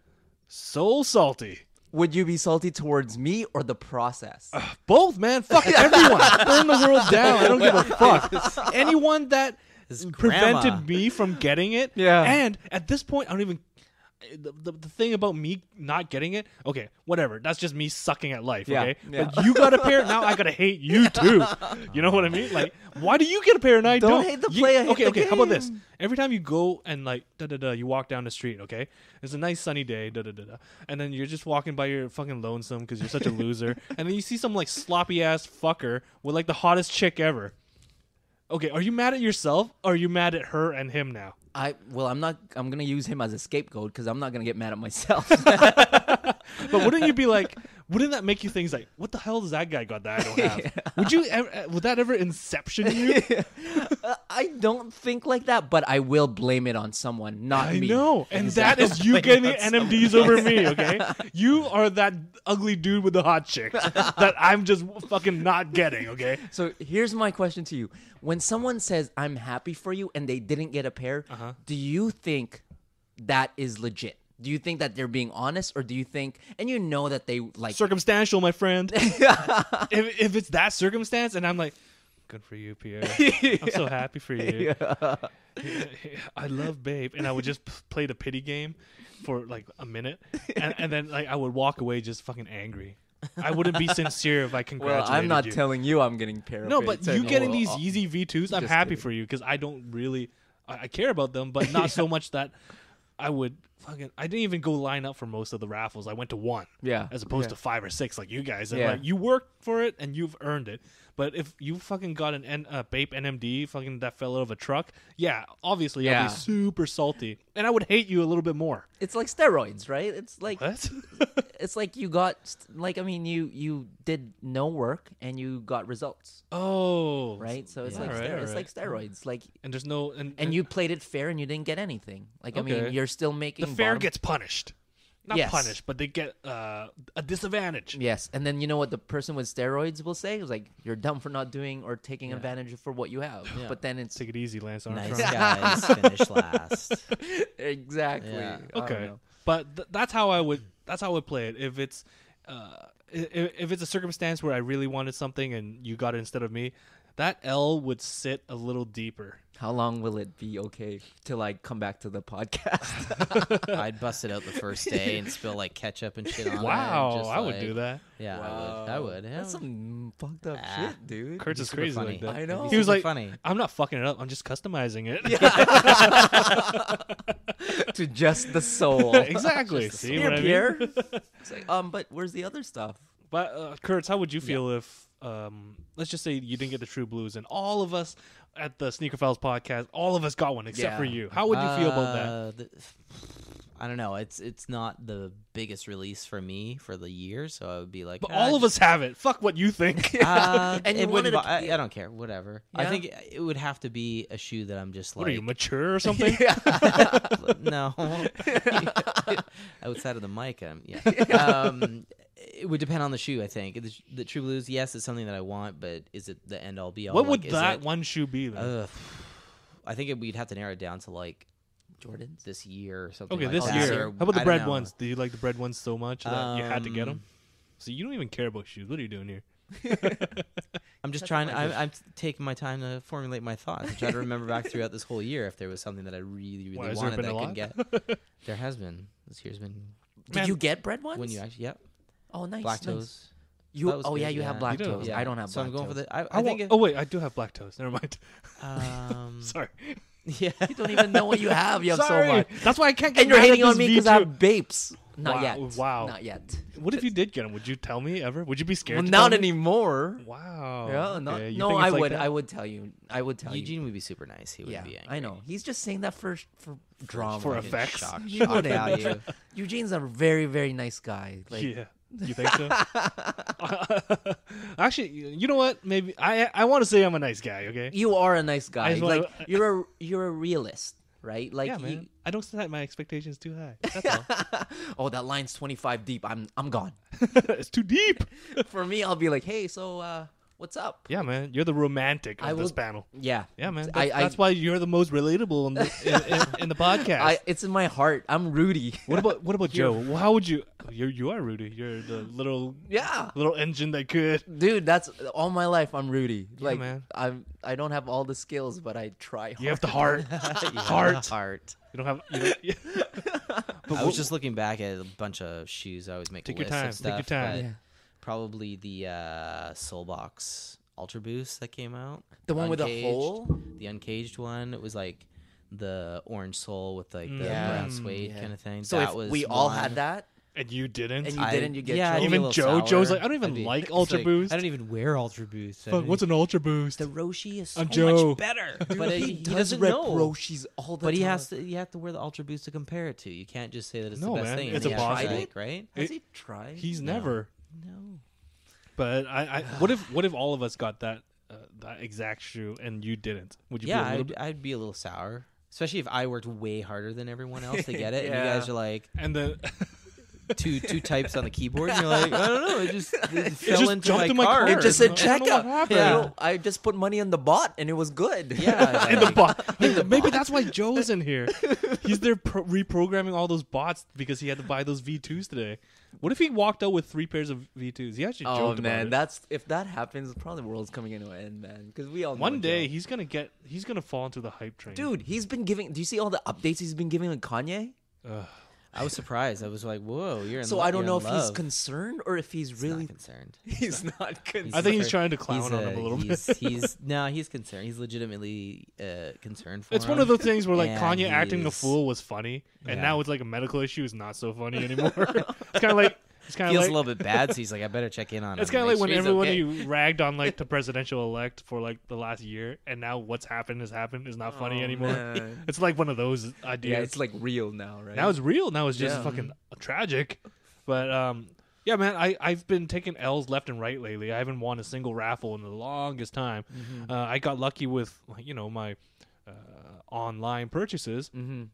so salty. would you be salty towards me or the process? Both, man. Fuck everyone. Burn the world down. I don't give a fuck. Anyone that His prevented grandma. me from getting it. Yeah. And at this point, I don't even. The thing about me not getting it, okay, whatever. That's just me sucking at life, Yeah, okay? yeah. But you got a pair, now I gotta hate you too. You know what I mean? Like, why do you get a pair and I Don't don't? hate the You- player, hate okay, the okay. How about this? game. Every time you go and like you walk down the street, okay? It's a nice sunny day, and then you're just walking by your fucking lonesome because you're such a loser, and then you see some like sloppy ass fucker with like the hottest chick ever. Okay, are you mad at yourself or are you mad at her and him now? I'm gonna use him as a scapegoat because I'm not gonna get mad at myself. But wouldn't you be like, wouldn't that make you think like, what the hell does that guy got that I don't have? Would that ever inception you? I don't think like that, but I will blame it on someone, not I me. know, and Exactly. that is you getting NMDs over me. Okay, you are that ugly dude with the hot chick that I'm just fucking not getting. Okay, So here's my question to you: when someone says "I'm happy for you" and they didn't get a pair, do you think that is legit? Do you think that they're being honest, or do you think, and you know that they like? circumstantial, my friend. if it's that circumstance, and I'm like, good for you, Pierre. I'm so happy for you. I love Babe, and I would just play the pity game for like a minute, and then like I would walk away just fucking angry. I wouldn't be sincere if I Well, congratulated I'm not you. telling you I'm getting pair. No, but you getting these Oh, Yeezy V2s, I'm Just happy kidding. for you because I don't really, I care about them, but not so much that I would I didn't even go line up for most of the raffles. I went to one. Yeah. As opposed to 5 or 6 like you guys. And Yeah. like, you worked for it and you've earned it. But if you fucking got a Bape NMD fucking that fell out of a truck, yeah, obviously I'd be super salty. And I would hate you a little bit more. It's like steroids, right? It's like What? it's like you got like I mean you did no work and you got results, Oh. right? So it's Yeah. like Alright, it's like alright. steroids. Like And there's no... and you played it fair and you didn't get anything. Like I mean Okay. you're still making The fair bottom- gets punished. Not Yes. punished, but they get a disadvantage. Yes, and then you know what the person with steroids will say? It was like, you're dumb for not doing or taking Yeah. advantage for what you have. Yeah. But then it's Take it easy, Lance Armstrong. Nice guys finish last. exactly. Yeah. I don't Okay, know. but that's how I would play it. If it's if it's a circumstance where I really wanted something and you got it instead of me, that L would sit a little deeper. How long will it be okay till I come back to the podcast? I'd bust it out the first day and spill like ketchup and shit on it. Wow, just, I would like- do that. Yeah, I would. Yeah. That's some fucked up Ah. shit, dude. Kurtz is super crazy funny. like that. I know. He was Super like, funny. I'm not fucking it up. I'm just customizing it. To just the soul. Exactly. Just the See Here, what I mean? Pierre. It's like, but where's the other stuff? But Kurtz, how would you feel if, let's just say you didn't get the True Blues, and all of us at the Sneaker Files podcast, all of us got one except Yeah. for you? How would you feel about that? I don't know. It's not the biggest release for me for the year, so I would be like. But all of us have it. Fuck what you think. And you it wanted wouldn't. to- I don't care. Whatever. I Yeah? think it would have to be a shoe that I'm just like. What are you, mature or something? No. Outside of the mic, yeah. It would depend on the shoe. I think the True Blues. Yes, it's something that I want, but is it the end all be all? What would Like, is that it- one shoe be then? I think we'd have to narrow it down to like Jordans? this year or something. Okay, like this that, year. or- How about the I don't bread know. ones? Do you like the bread ones so much that you had to get them? Um, So you don't even care about shoes. What are you doing here? I'm just That's trying. my I'm taking my time to formulate my thoughts. I'm trying to remember back throughout this whole year if there was something that I really, really Why, has there wanted been that I a couldn't get. There has been. This year's been Did Man, you get bread ones? when you actually. Yep. Oh, nice. Black nice. toes. You, That was yeah, good, you yeah. have black You do. toes. Yeah. I don't have So black I'm going toes. for the. I think. Oh wait, I do have black toes. Never mind. Sorry. Yeah. You don't even know what you have. You have Sorry. so much. That's why I can't get And you're mad at hating on this me because I have V2. Bapes. Not Wow, yet. wow. Not yet. What if you did get them? Would you tell me ever? Would you be scared? Well, to not tell me? anymore. Wow. Yeah, not, okay. You no, think I it's like would. that? I would tell you. I would tell Eugene would be super nice. He you. wouldn't Yeah, be angry. I know. He's just saying that for drama. For Fucking effects. Shock You know that. value. Eugene's a very, very nice guy. Like, Yeah. You think so? Actually, you know what? Maybe I want to say I'm a nice guy. Okay. you are a nice I guy. just wanna- Like you're a realist, right? Like Yeah, man. I don't set my expectations too high. That's all. oh, that line's 25 deep. I'm gone. It's too deep. For me, I'll be like, hey, so what's up? Yeah, man. You're the romantic of I this will- panel. Yeah. Yeah, man. I- That's why you're the most relatable in the podcast. It's in my heart. I'm Rudy. What about Joe? Well, how would you? You are Rudy. You're the little Yeah. engine that could. Dude, that's all my life. I'm Rudy. Yeah, Like, man. I don't have all the skills, but I try hard. You have the heart. Yeah, Heart. Heart. You don't have. You don't, I was just looking back at a bunch of shoes. I always make Take a your list time, of take your stuff. time. but Yeah. Probably the Soulbox Ultra Boost that came out. The one with the Uncaged. hole? The uncaged one. It was like the orange sole with like the Yeah. brown suede Yeah. kind of thing. So that if was we all one. had that, and you didn't. and you didn't, you get yeah, I'd Joe? be a Even little Joe. sour. Joe's like, I don't even I'd be- like it's Ultra Boost. I don't even wear Ultra Boost. Fuck, what's an Ultra Boost? the Roshi is so I'm Joe. much better. But he he does doesn't rep know. Roshis all the But time. he has to. You have to wear the Ultra Boost to compare it to. You can't just say that it's No, the best man, thing. it's and a the boss. actual, Tried like, right? Has he tried? He's No. never. No. But I what if all of us got that exact shoe and you didn't? Would you? Yeah, be a little I'd be a little sour, especially if I worked way harder than everyone else to get it, and you Yeah. guys are like And then two types on the keyboard, and you're like, I don't know, it just fell just into jumped my in my cart. cart. It just said I don't know what checkout. happened. You Yeah. know, I just put money in the bot, and it was good. Yeah, in the like- bot. Maybe that's why Joe's in here. He's there reprogramming all those bots because he had to buy those V2s today. What if he walked out with 3 pairs of V2s? He actually Oh joked man, about that's if that happens, probably the world's coming into an end, man. Because we all it. know One day Joe. he's gonna fall into the hype train. dude, he's been giving. Do you see all the updates he's been giving on Kanye? Ugh. I was surprised. I was like, "Whoa, you're in." So I don't know if he's love. concerned or if he's really not concerned. He's not concerned. I think he's trying to clown on him a little bit. He's concerned. He's legitimately concerned for It's him. one of the things where like And Kanye acting the he's- fool was funny, and Yeah. now it's like a medical issue is not so funny anymore. It's kind of like feels a little bit bad, so he's like, I better check in on him. it's kind of like make when sure he's everybody okay. ragged on like the presidential elect for like the last year, and now what's happened has happened is not funny anymore. Man. It's like one of those ideas. Yeah, it's like real now, right? Now it's real. Now it's just Yeah. fucking tragic. But yeah, man, I've been taking L's left and right lately. I haven't won a single raffle in the longest time. I got lucky with my online purchases, and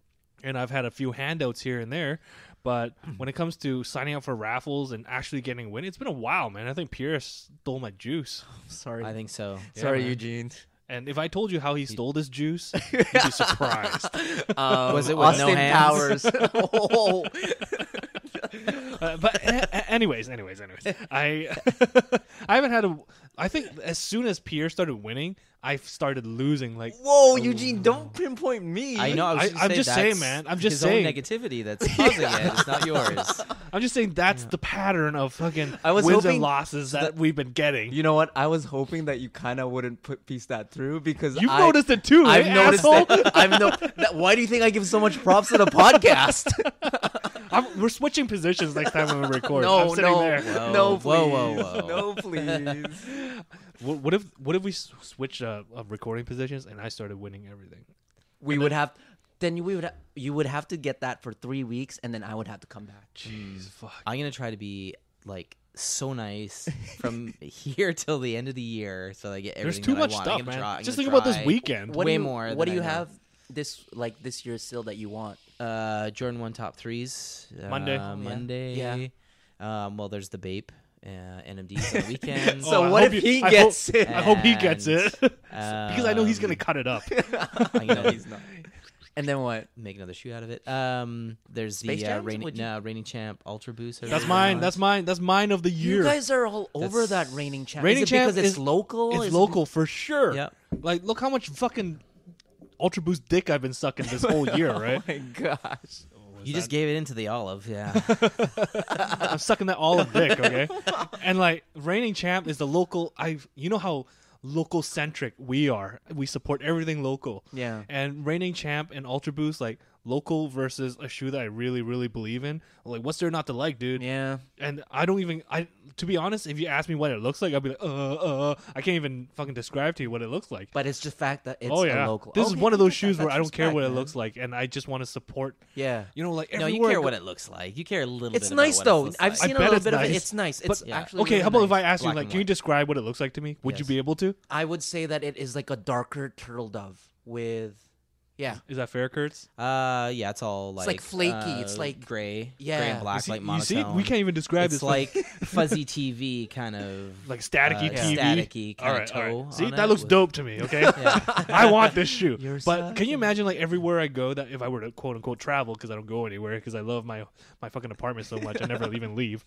I've had a few handouts here and there. But when it comes to signing up for raffles and actually getting a win, it's been a while, man. I think Pierre stole my juice. Sorry. I think so. Sorry, man. Eugene. And if I told you how he stole this juice, you'd be surprised. Was it with Austin no hands? Powers? Oh. But anyways, I I haven't had a. I think as soon as Pierre started winning, I started losing. Like, Whoa, Eugene! Don't pinpoint me. I know. I'm just saying, man. I'm just saying. His own negativity that's causing it. It's not yours. I'm just saying that's the pattern of fucking I was wins hoping and losses that we've been getting. You know what? I was hoping that you kind of wouldn't piece that through because You've noticed it too. I've eh, noticed asshole? it. Why do you think I give so much props to the podcast? We're switching positions next time when we record. No, I'm sitting no. there. No, please. Whoa. No, please. What if we switch recording positions and I started winning everything? You would have to get that for 3 weeks, and then I would have to come back. Jeez, fuck. I'm gonna try to be like so nice from here till the end of the year, so I get There's everything too that much I want. stuff, I'm gonna man. try- I'm Just gonna think about this try weekend. Way more. What do than you I know. have this year still that you want? Jordan 1 top threes. Monday. Monday. Yeah. Well, there's the Bape. NMDs on the weekend. So I what hope if you- he I gets hope- it? I hope he gets it And, because I know he's gonna cut it up. I'm gonna He's not. And then what? make another shoot out of it. There's Space the Jams? reigning, Would you- reigning champ Ultra Boost. I That's really mine. want. That's mine of the year. You guys are all over That's- that reigning champ. Reigning is it because champ it's is- local? It's Is it- local for sure. Yep. Like, look how much fucking Ultra Boost dick I've been sucking this whole year, right? Oh my gosh. You just gave it into the olive, yeah. I'm sucking that olive dick, okay? And like, reigning champ is the local. You know how local centric we are. We support everything local. Yeah. And reigning champ and Ultra Boost, like local versus a shoe that I really, really believe in. Like, what's there not to like, dude? Yeah. And I don't even. To be honest, if you ask me what it looks like, I'll be like, I can't even fucking describe to you what it looks like. But it's just fact that it's Oh yeah, a local. this is Okay, one of I those get that. shoes where That's I don't care respect, what it man. looks like, and I just want to support. Yeah. You know, like No, everywhere. you care I go- what it looks like. You care a little It's bit nice about though. what it I've looks seen I a bet little it's bit of it. nice. It's nice. But- It's yeah. actually Okay, really how about nice. if I ask you, Black like, and can you white. describe what it looks like to me? Would you Yes. be able to? I would say that it is like a darker turtle dove with, yeah. Is that fair, Kurtz? Yeah, it's all like like flaky. It's like- gray, Yeah. gray and black, You see, like you monotone. see, we can't even describe It's this. like fuzzy TV kind of like staticky TV. staticky All kind right, of all toe. right. See, on that it looks with- dope to me. Okay, Yeah. I want this shoe. You're But such can you a- imagine, like, everywhere I go, that if I were to quote unquote travel, because I don't go anywhere, because I love my fucking apartment so much, I never even leave.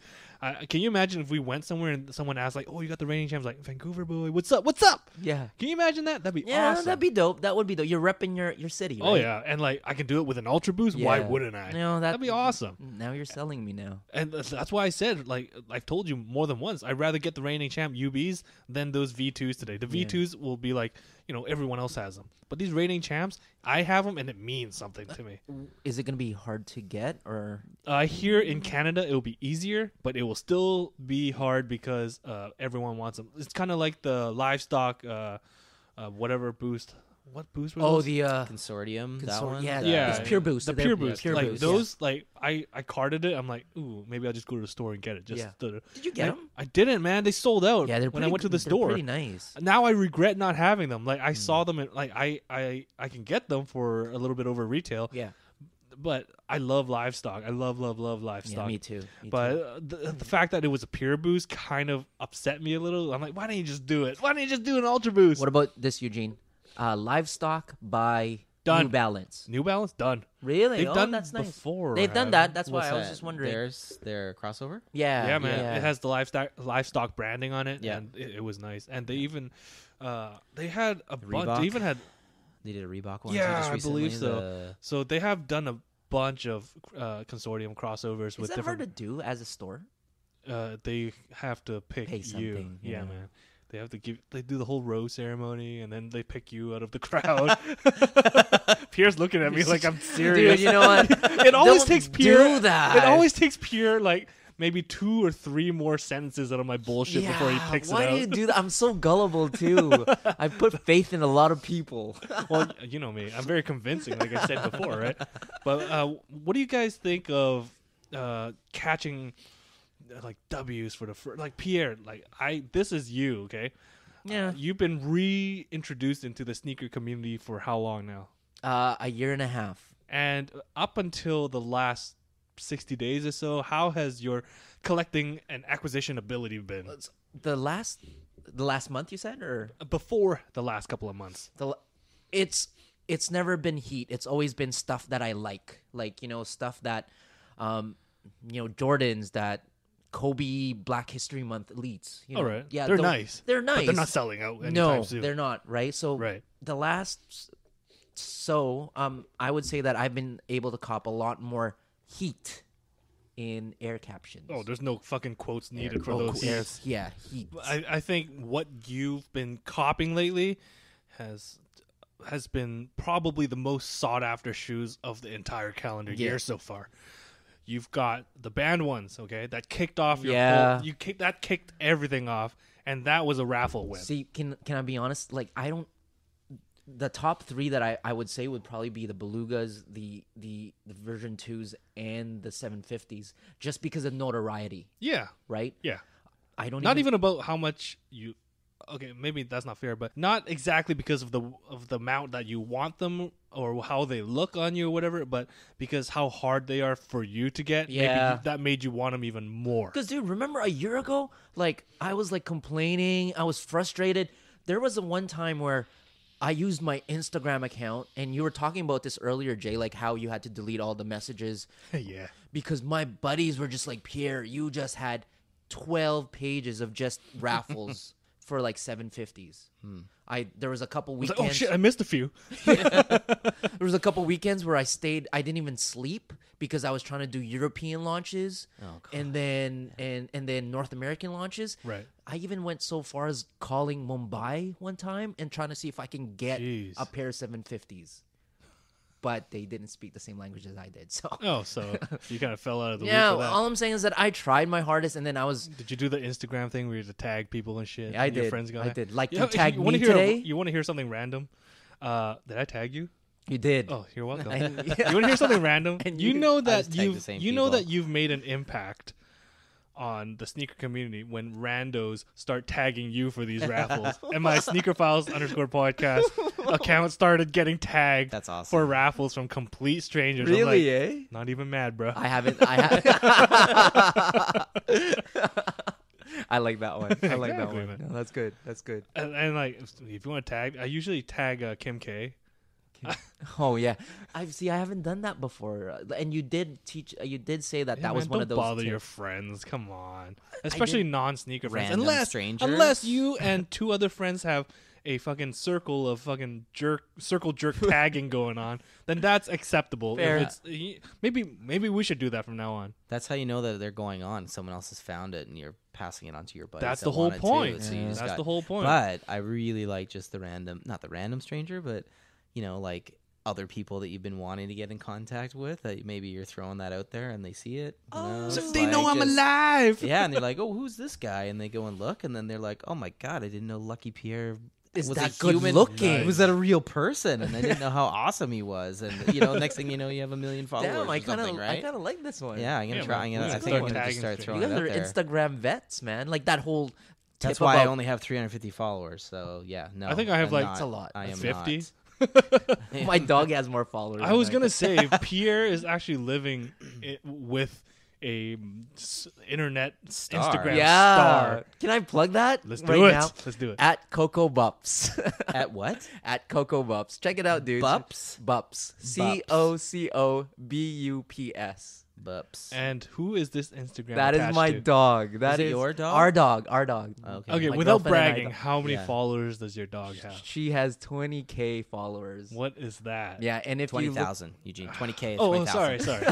Can you imagine if we went somewhere and someone asked, like, "Oh, you got the reigning champs?" Like, Vancouver boy, what's up? What's up? Yeah. Can you imagine that? That'd be Yeah, awesome. that'd be dope. That would be dope. You're repping your city, right? Oh yeah, and like I can do it with an Ultra Boost. Why Yeah. wouldn't I? No, That'd be awesome. Now you're selling me now. And that's why I said, like I've told you more than once, I'd rather get the reigning champ UBs than those V2s today. The Yeah. V2s will be like, everyone else has them. But these reigning champs, I have them and it means something to me. Is it gonna be hard to get or? Here in Canada, it'll be easier, but it will still be hard because everyone wants them. It's kind of like the livestock, whatever boost. What boost were Oh, those? the Consortium. That Consor- one. yeah, Yeah, it's Pure Boost. The They're- Pure yeah, Boost. Pure Like Boost, those, like I carded it. I'm like, ooh, maybe I'll just go to the store and get it. Just Yeah. to, Did you get them? I didn't, man. They sold out. Yeah, they're when I went to the they're store. Pretty nice. Now I regret not having them. Like I saw them, and like I can get them for a little bit over retail. Yeah. But I love livestock. I love Yeah, livestock. me too. Me But too. the fact that it was a Pure Boost kind of upset me a little. I'm like, why don't you just do it? Why don't you just do an Ultra Boost? What about this, Eugene? Livestock by Done. New Balance. New Balance done. Really? They've Oh, done that's nice. before. They've done haven't that. That's why What's I was that? just wondering. Their crossover. Yeah. Yeah, man. Yeah. It has the livestock branding on it. Yeah. And it was nice. And they even they had a bunch. Reebok? They even had They did a Reebok one. Yeah, just I recently, believe so. So they have done bunch of consortium crossovers Is with that hard different. to do as a store? They have to pick Pay you. something, Yeah, yeah. man. They have to give. They do the whole rose ceremony, and then they pick you out of the crowd. Pierre's looking at me like I'm serious. Dude, you know what? It always Don't takes Pierre. do that. It always takes Pierre like maybe 2 or 3 more sentences out of my bullshit before he picks why it out. do you do that? I'm so gullible too. I put faith in a lot of people. Well, you know me. I'm very convincing, like I said before, right? But what do you guys think of catching like W's for the first? Like Pierre, like this is you, okay? Yeah. You've been reintroduced into the sneaker community for how long now? A year and a half. And up until the last 60 days or so, how has your collecting and acquisition ability been? The last month you said, or Before the last couple of months. it's never been heat. It's always been stuff that I like stuff that Jordans that Kobe Black History Month elites. All right. Yeah, They're nice. They're nice. But they're not selling out anytime No, soon. they're not. Right. So Right. the last. So I would say that I've been able to cop a lot more heat in air captions. Oh, there's no fucking quotes needed for those. Yeah, heat. I think what you've been copping lately has been probably the most sought after shoes of the entire calendar year so far. You've got the band ones, okay, that kicked off your whole, kicked everything off, and that was a raffle win. See, can I be honest? Like, I don't. The top 3 that I would say would probably be the Belugas, the version 2s, and the 750s, just because of notoriety, Yeah, right? yeah. I don't Not even about how much you. Okay, maybe that's not fair, but not exactly because of the amount that you want them or how they look on you or whatever, but because how hard they are for you to get. Yeah. Maybe that made you want them even more. Because, dude, remember a year ago? Like, I was, like, complaining. I was frustrated. There was a one time where I used my Instagram account, and you were talking about this earlier, Jay, like how you had to delete all the messages. Yeah. Because my buddies were just like, Pierre, you just had 12 pages of just raffles for, like, 750s. There was a couple Like, weekends. oh shit, I missed a few. There was a couple weekends where I didn't even sleep because I was trying to do European launches and then North American launches. Right. I even went so far as calling Mumbai one time and trying to see if I can get a pair of 750s. But they didn't speak the same language as I did. So So you kind of fell out of the loop yeah, for that. all I'm saying is that I tried my hardest, and then I was. Did you do the Instagram thing where you had to tag people and shit? Yeah, I and your did. friends going, I did. Like, you know, tagged wanna me hear today? You want to hear something random? Did I tag you? You did. Oh, you're welcome. I- You want to hear something random? And you you- know I that just tagged the same people. you've made an impact on the sneaker community when randos start tagging you for these raffles. And my sneaker files _ podcast account started getting tagged That's awesome. for raffles from complete strangers. I'm like, eh? not even mad, bro. I haven't. I like that one. I like that Exactly, one. man. No, that's good. That's good. And like, if you want to tag, I usually tag Kim K. Oh yeah, I haven't done that before. And you did teach. You did say that Yeah, that was man, one don't of those. bother tips. your friends. Come on, especially non-sneaker friends. Random strangers? Unless you and 2 other friends have a fucking circle of fucking circle jerk tagging going on, then that's acceptable. Fair. If it's, maybe we should do that from now on. That's how you know that they're going on. Someone else has found it, and you're passing it on to your buddies. That's that the whole want it too, point. so you just That's got- the whole point. But I really like just not the random stranger, but like other people that you've been wanting to get in contact with. That maybe you're throwing that out there, and they see it. So it's they know like I'm just- alive. Yeah, and they're like, "Oh, who's this guy?" And they go and look, and then they're like, "Oh my god, I didn't know Lucky Pierre Is was that a good human. looking? Was that a real person?" And I didn't know how awesome he was. And next thing you know, you have 1 million followers. Damn, I or something, right? kind of like this one. Yeah, I'm gonna Yeah, try. man, we I should think I'm start gonna just tagging start straight. throwing You it guys out are there. Instagram vets, man. Like that whole. That's tip why I about- only have 350 followers. So yeah, no. I think I have, I'm like, not. That's a lot. I am 50. not. My dog has more followers. I was than gonna do. say Pierre is actually living with a internet Instagram Yeah. star. Can I plug that? Let's right do it. now? Let's do it. At Coco Bups. At what? At Coco Bups. Check it out, dude. Bups? Bups. COCOBUPS. Bups. And who is this Instagram? That is attached my to? dog. That it is your dog? Our dog. Our dog. Okay. Okay, My without girlfriend and I bragging, don't- how many Yeah. followers does your dog have? She has 20K followers. What is that? Yeah, and if you look, 20,000, Eugene. 20K is Oh, 20,000. sorry.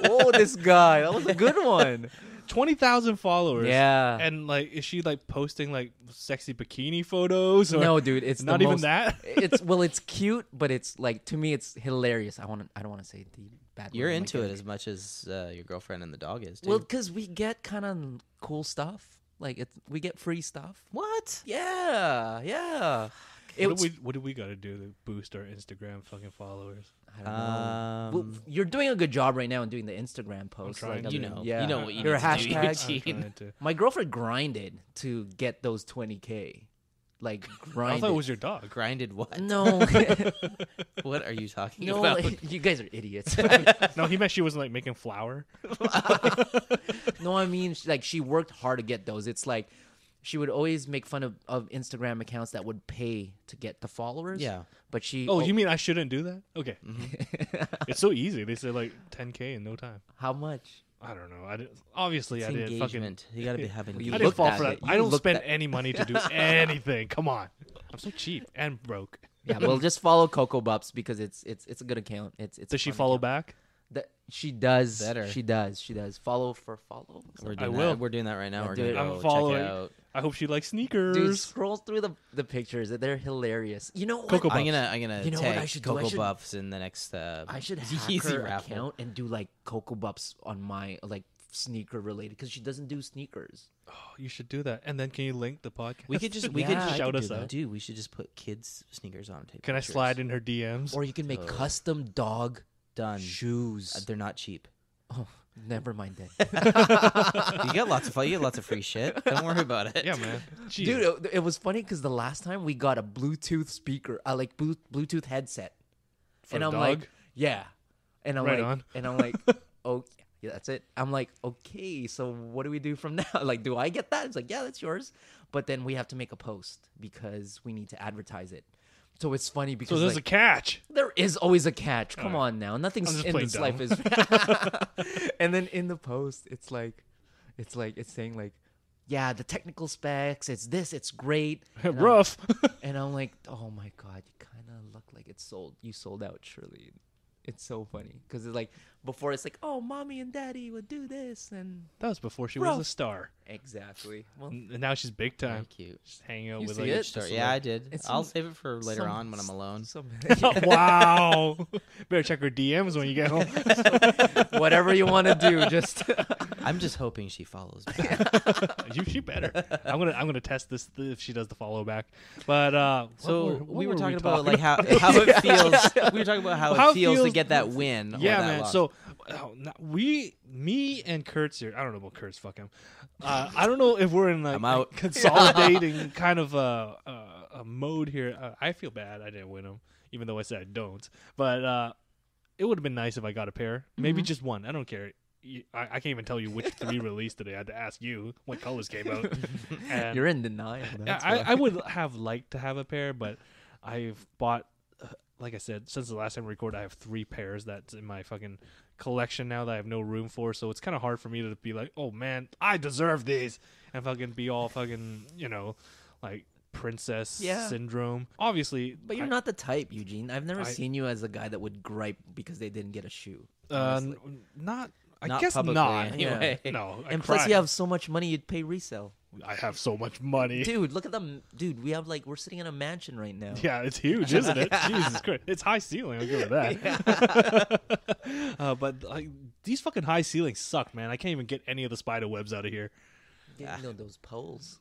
oh, this guy, that was a good one. 20,000 followers. Yeah. And like, is she like posting like sexy bikini photos? Or No, dude, it's not the even most, that. It's cute, but it's like to me, it's hilarious. I don't want to say the bad. You're word, into like, it as much as your girlfriend and the dog is, dude. Well, because we get kind of cool stuff. Like we get free stuff. What? Yeah. What do we got to do to boost our Instagram fucking followers? I don't know. Well, you're doing a good job right now in doing the Instagram posts. trying like, to. You know. yeah. You know what you Your need to do, hashtag. I'm Eugene. trying to. My girlfriend grinded to get those 20K. Like I grinded. thought it was your dog. Grinded what? No. What are you talking No, about? like, you guys are idiots. No, he meant she wasn't like making flour. No, I mean, like she worked hard to get those. It's like she would always make fun of Instagram accounts that would pay to get the followers. Yeah. But she. Oh, you mean I shouldn't do that? Okay. Mm-hmm. It's so easy. They said like 10K in no time. How much? I don't know. I didn't, obviously It's I didn't fucking. engagement. You got to be having Well, you I engagement. didn't fall at for that. it. I You don't looked spend at- any money to do anything. Come on. I'm so cheap and broke. Yeah, well, just follow Coco Bups because it's a good account. It's a Does she fun follow account. back? She does. Better. She does. Follow for follow. We're I doing will. that. We're doing that right now. Yeah, We're do gonna it. go I'm check following. it out. I hope she likes sneakers. Dude, scroll through the pictures. They're hilarious. You know what? Coco I'm Buffs. gonna You know what I tag should do? I Coco should- Buffs in the next I should hack Yeezy her raffle. account and do like Coco Bups on my like sneaker related because she doesn't do sneakers. Oh, you should do that. And then can you link the podcast? We could just Yeah, I shout could us do out. that. Dude, we should just put kids sneakers on. And take Can I pictures. slide in her DMs? Or you can make custom dog Done. shoes. They're not cheap. Oh, never mind that. You get lots of free shit. Don't worry about it. Yeah, man. Jeez. Dude, it was funny because the last time we got a Bluetooth speaker, like Bluetooth headset, For and a I'm dog? like, yeah, and I'm Right like, on. and I'm like, oh, yeah, that's it. I'm like, okay, so what do we do from now? Like, do I get that? It's like, yeah, that's yours, but then we have to make a post because we need to advertise it. So it's funny because So there's like, a catch. there is always a catch. Come Alright. on now, nothing I'm just in playing this life dumb. is. And then in the post, it's saying like, yeah, the technical specs, it's this, it's great. And I'm- Rough. and I'm like, oh my god, you kind of look like it's sold. You sold out, surely. It's so funny because it's like before it's like, oh, mommy and daddy would do this, and That was before she Bro. was a star. exactly. Well, And now she's big Very time. cute. Just hanging out You with see like it? Story. just Yeah, I like- did. It's I'll some- save it for later on when I'm alone. Wow. Better check her DMs when you get home. Whatever you want to do, just I'm just hoping she follows me. She better. I'm gonna test this if she does the follow back. But So we were talking about like how it feels. We were talking about how it feels to get that win. or Yeah, that man. loss. So me and Kurt's here. I don't know about Kurt's. Fuck him. I don't know if we're in like I'm out. a consolidating kind of a mode here. I feel bad. I didn't win him, even though I said I don't. But it would have been nice if I got a pair. Maybe just one. I don't care. I can't even tell you which 3 released today. I had to ask you what colors came out. And you're in denial. That's I, why. I would have liked to have a pair, but I've bought, like I said, since the last time we recorded, I have 3 pairs that's in my fucking collection now that I have no room for. So it's kind of hard for me to be like, oh man, I deserve these, and fucking be all fucking, like princess Yeah. syndrome. Obviously, But you're I- not the type, Eugene. I've never I- seen you as a guy that would gripe because they didn't get a shoe. Uh, honestly. not. I Not guess publicly, not. anyway. No, I And plus, cry. you have so much money, you'd pay resale. I have so much money. Dude, look at them. Dude, we're sitting in a mansion right now. Yeah, it's huge, isn't it? Jesus Christ, it's high ceiling. I'll give it that. But like, these fucking high ceilings suck, man. I can't even get any of the spider webs out of here. Yeah, you know those poles.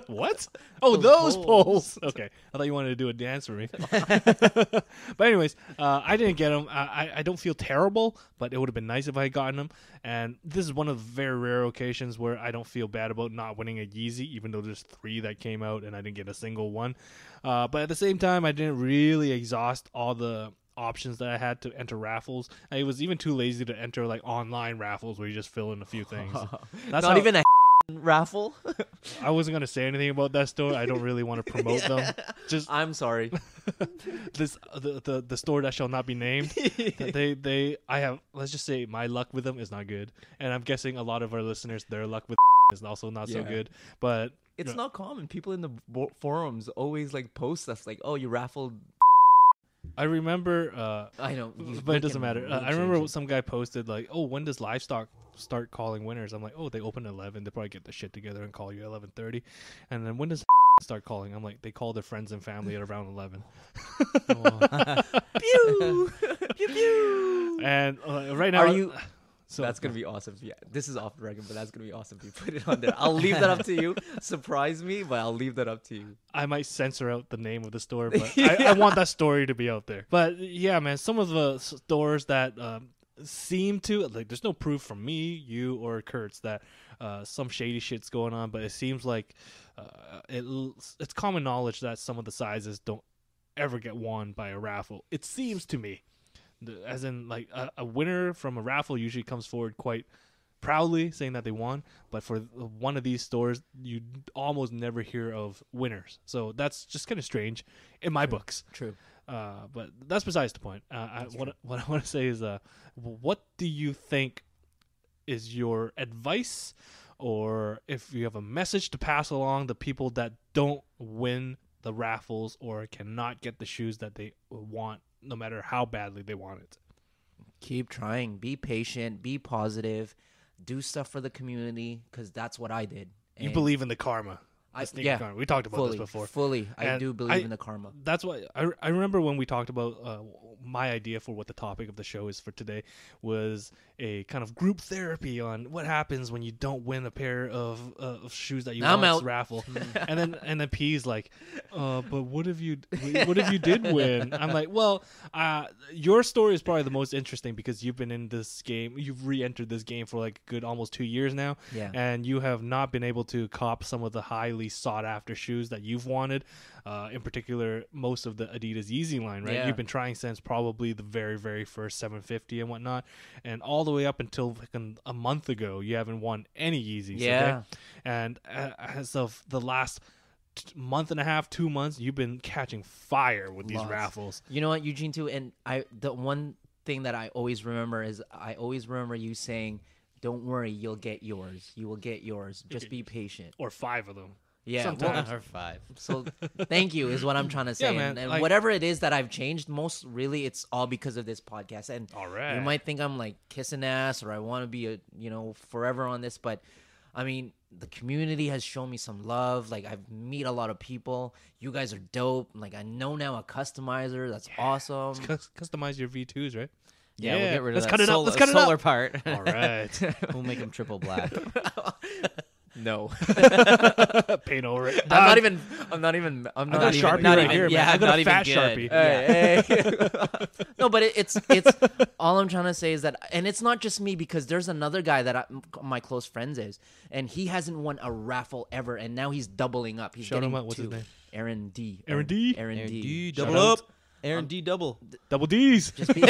What? Oh, Those those poles. poles. Okay, I thought you wanted to do a dance for me. But anyways, I didn't get them. I don't feel terrible, but it would have been nice if I had gotten them. And this is one of the very rare occasions where I don't feel bad about not winning a Yeezy, even though there's 3 that came out and I didn't get a single one. But at the same time, I didn't really exhaust all the options that I had to enter raffles. I was even too lazy to enter like online raffles where you just fill in a few things. That's Not how- even a raffle. I wasn't gonna say anything about that store. I don't really want to promote them. Just I'm sorry. the store that shall not be named. I have, let's just say my luck with them is not good, and I'm guessing a lot of our listeners, their luck with is also not so good. But It's not common. People in the forums always like post us like, "Oh, you raffled." I remember. I know, but it doesn't matter. I remember some guy posted like, "Oh, when does livestock start calling winners?" I'm like, "Oh, they open at 11. They probably get the shit together and call you at 11:30." And then when does start calling? I'm like, they call their friends and family at around 11. Pew pew pew. And right now, Are you? So That's gonna be awesome. Yeah, this is off the record, but that's gonna be awesome if you put it on there. I'll leave that up to you. Surprise me, but I'll leave that up to you. I might censor out the name of the store, but I want that story to be out there. But yeah, man, some of the stores that seem to, like, there's no proof from me, you, or Kurtz that some shady shit's going on, but it seems like it's common knowledge that some of the sizes don't ever get won by a raffle. It seems to me. As in, like, a winner from a raffle usually comes forward quite proudly saying that they won, but for one of these stores, you almost never hear of winners. So that's just kind of strange in my books. True. But that's besides the point. What I want to say is, what do you think is your advice, or if you have a message to pass along to people that don't win the raffles or cannot get the shoes that they want, no matter how badly they want it? Keep trying. Be patient. Be positive. Do stuff for the community, because that's what I did. You And believe in the karma. yeah, Karma. We talked about this before. Fully. I And do believe in the karma. That's why I remember when we talked about my idea for what the topic of the show is for today was a kind of group therapy on what happens when you don't win a pair of shoes that you once raffle. and then P's like, but what if you did win? I'm like, well, your story is probably the most interesting because you've been in this game, you've re-entered this game for like a good almost 2 years now, and you have not been able to cop some of the highly sought after shoes that you've wanted, in particular most of the Adidas Yeezy line, right? You've been trying since probably the very, very first 750 and whatnot, and all the way up until like a month ago you haven't won any Yeezys. Okay? And as of the last month and a half, 2 months, you've been catching fire with these raffles. You know what, Eugene, too? And the one thing that I always remember is you saying, "Don't worry, you'll get yours. You will get yours. Just be patient." Or 5 of them. Yeah, sometimes. Or 5. So thank you is what I'm trying to say. Man, and like, whatever it is that I've changed, most really it's all because of this podcast. And all right, you might think I'm like kissing ass or I want to be forever on this, but I mean, the community has shown me some love. Like, I've met a lot of people. You guys are dope. Like, I know now a customizer. That's awesome. Customize your V2s, right? Yeah, we'll get rid of Let's that cut it up. Let's cut it solar up. part. All right. We'll make them triple black. No. Paint over it. I'm not even. I got a Sharpie right here, man. I got a fat Sharpie. Hey. No, but it's all I'm trying to say is that, and it's not just me, because there's another guy that my close friends is, and he hasn't won a raffle ever, and now he's doubling up. He's Shout getting him out. What's his name? Aaron D. Aaron D. Aaron D. Double up. Aaron D. Double. Double D's. Just be,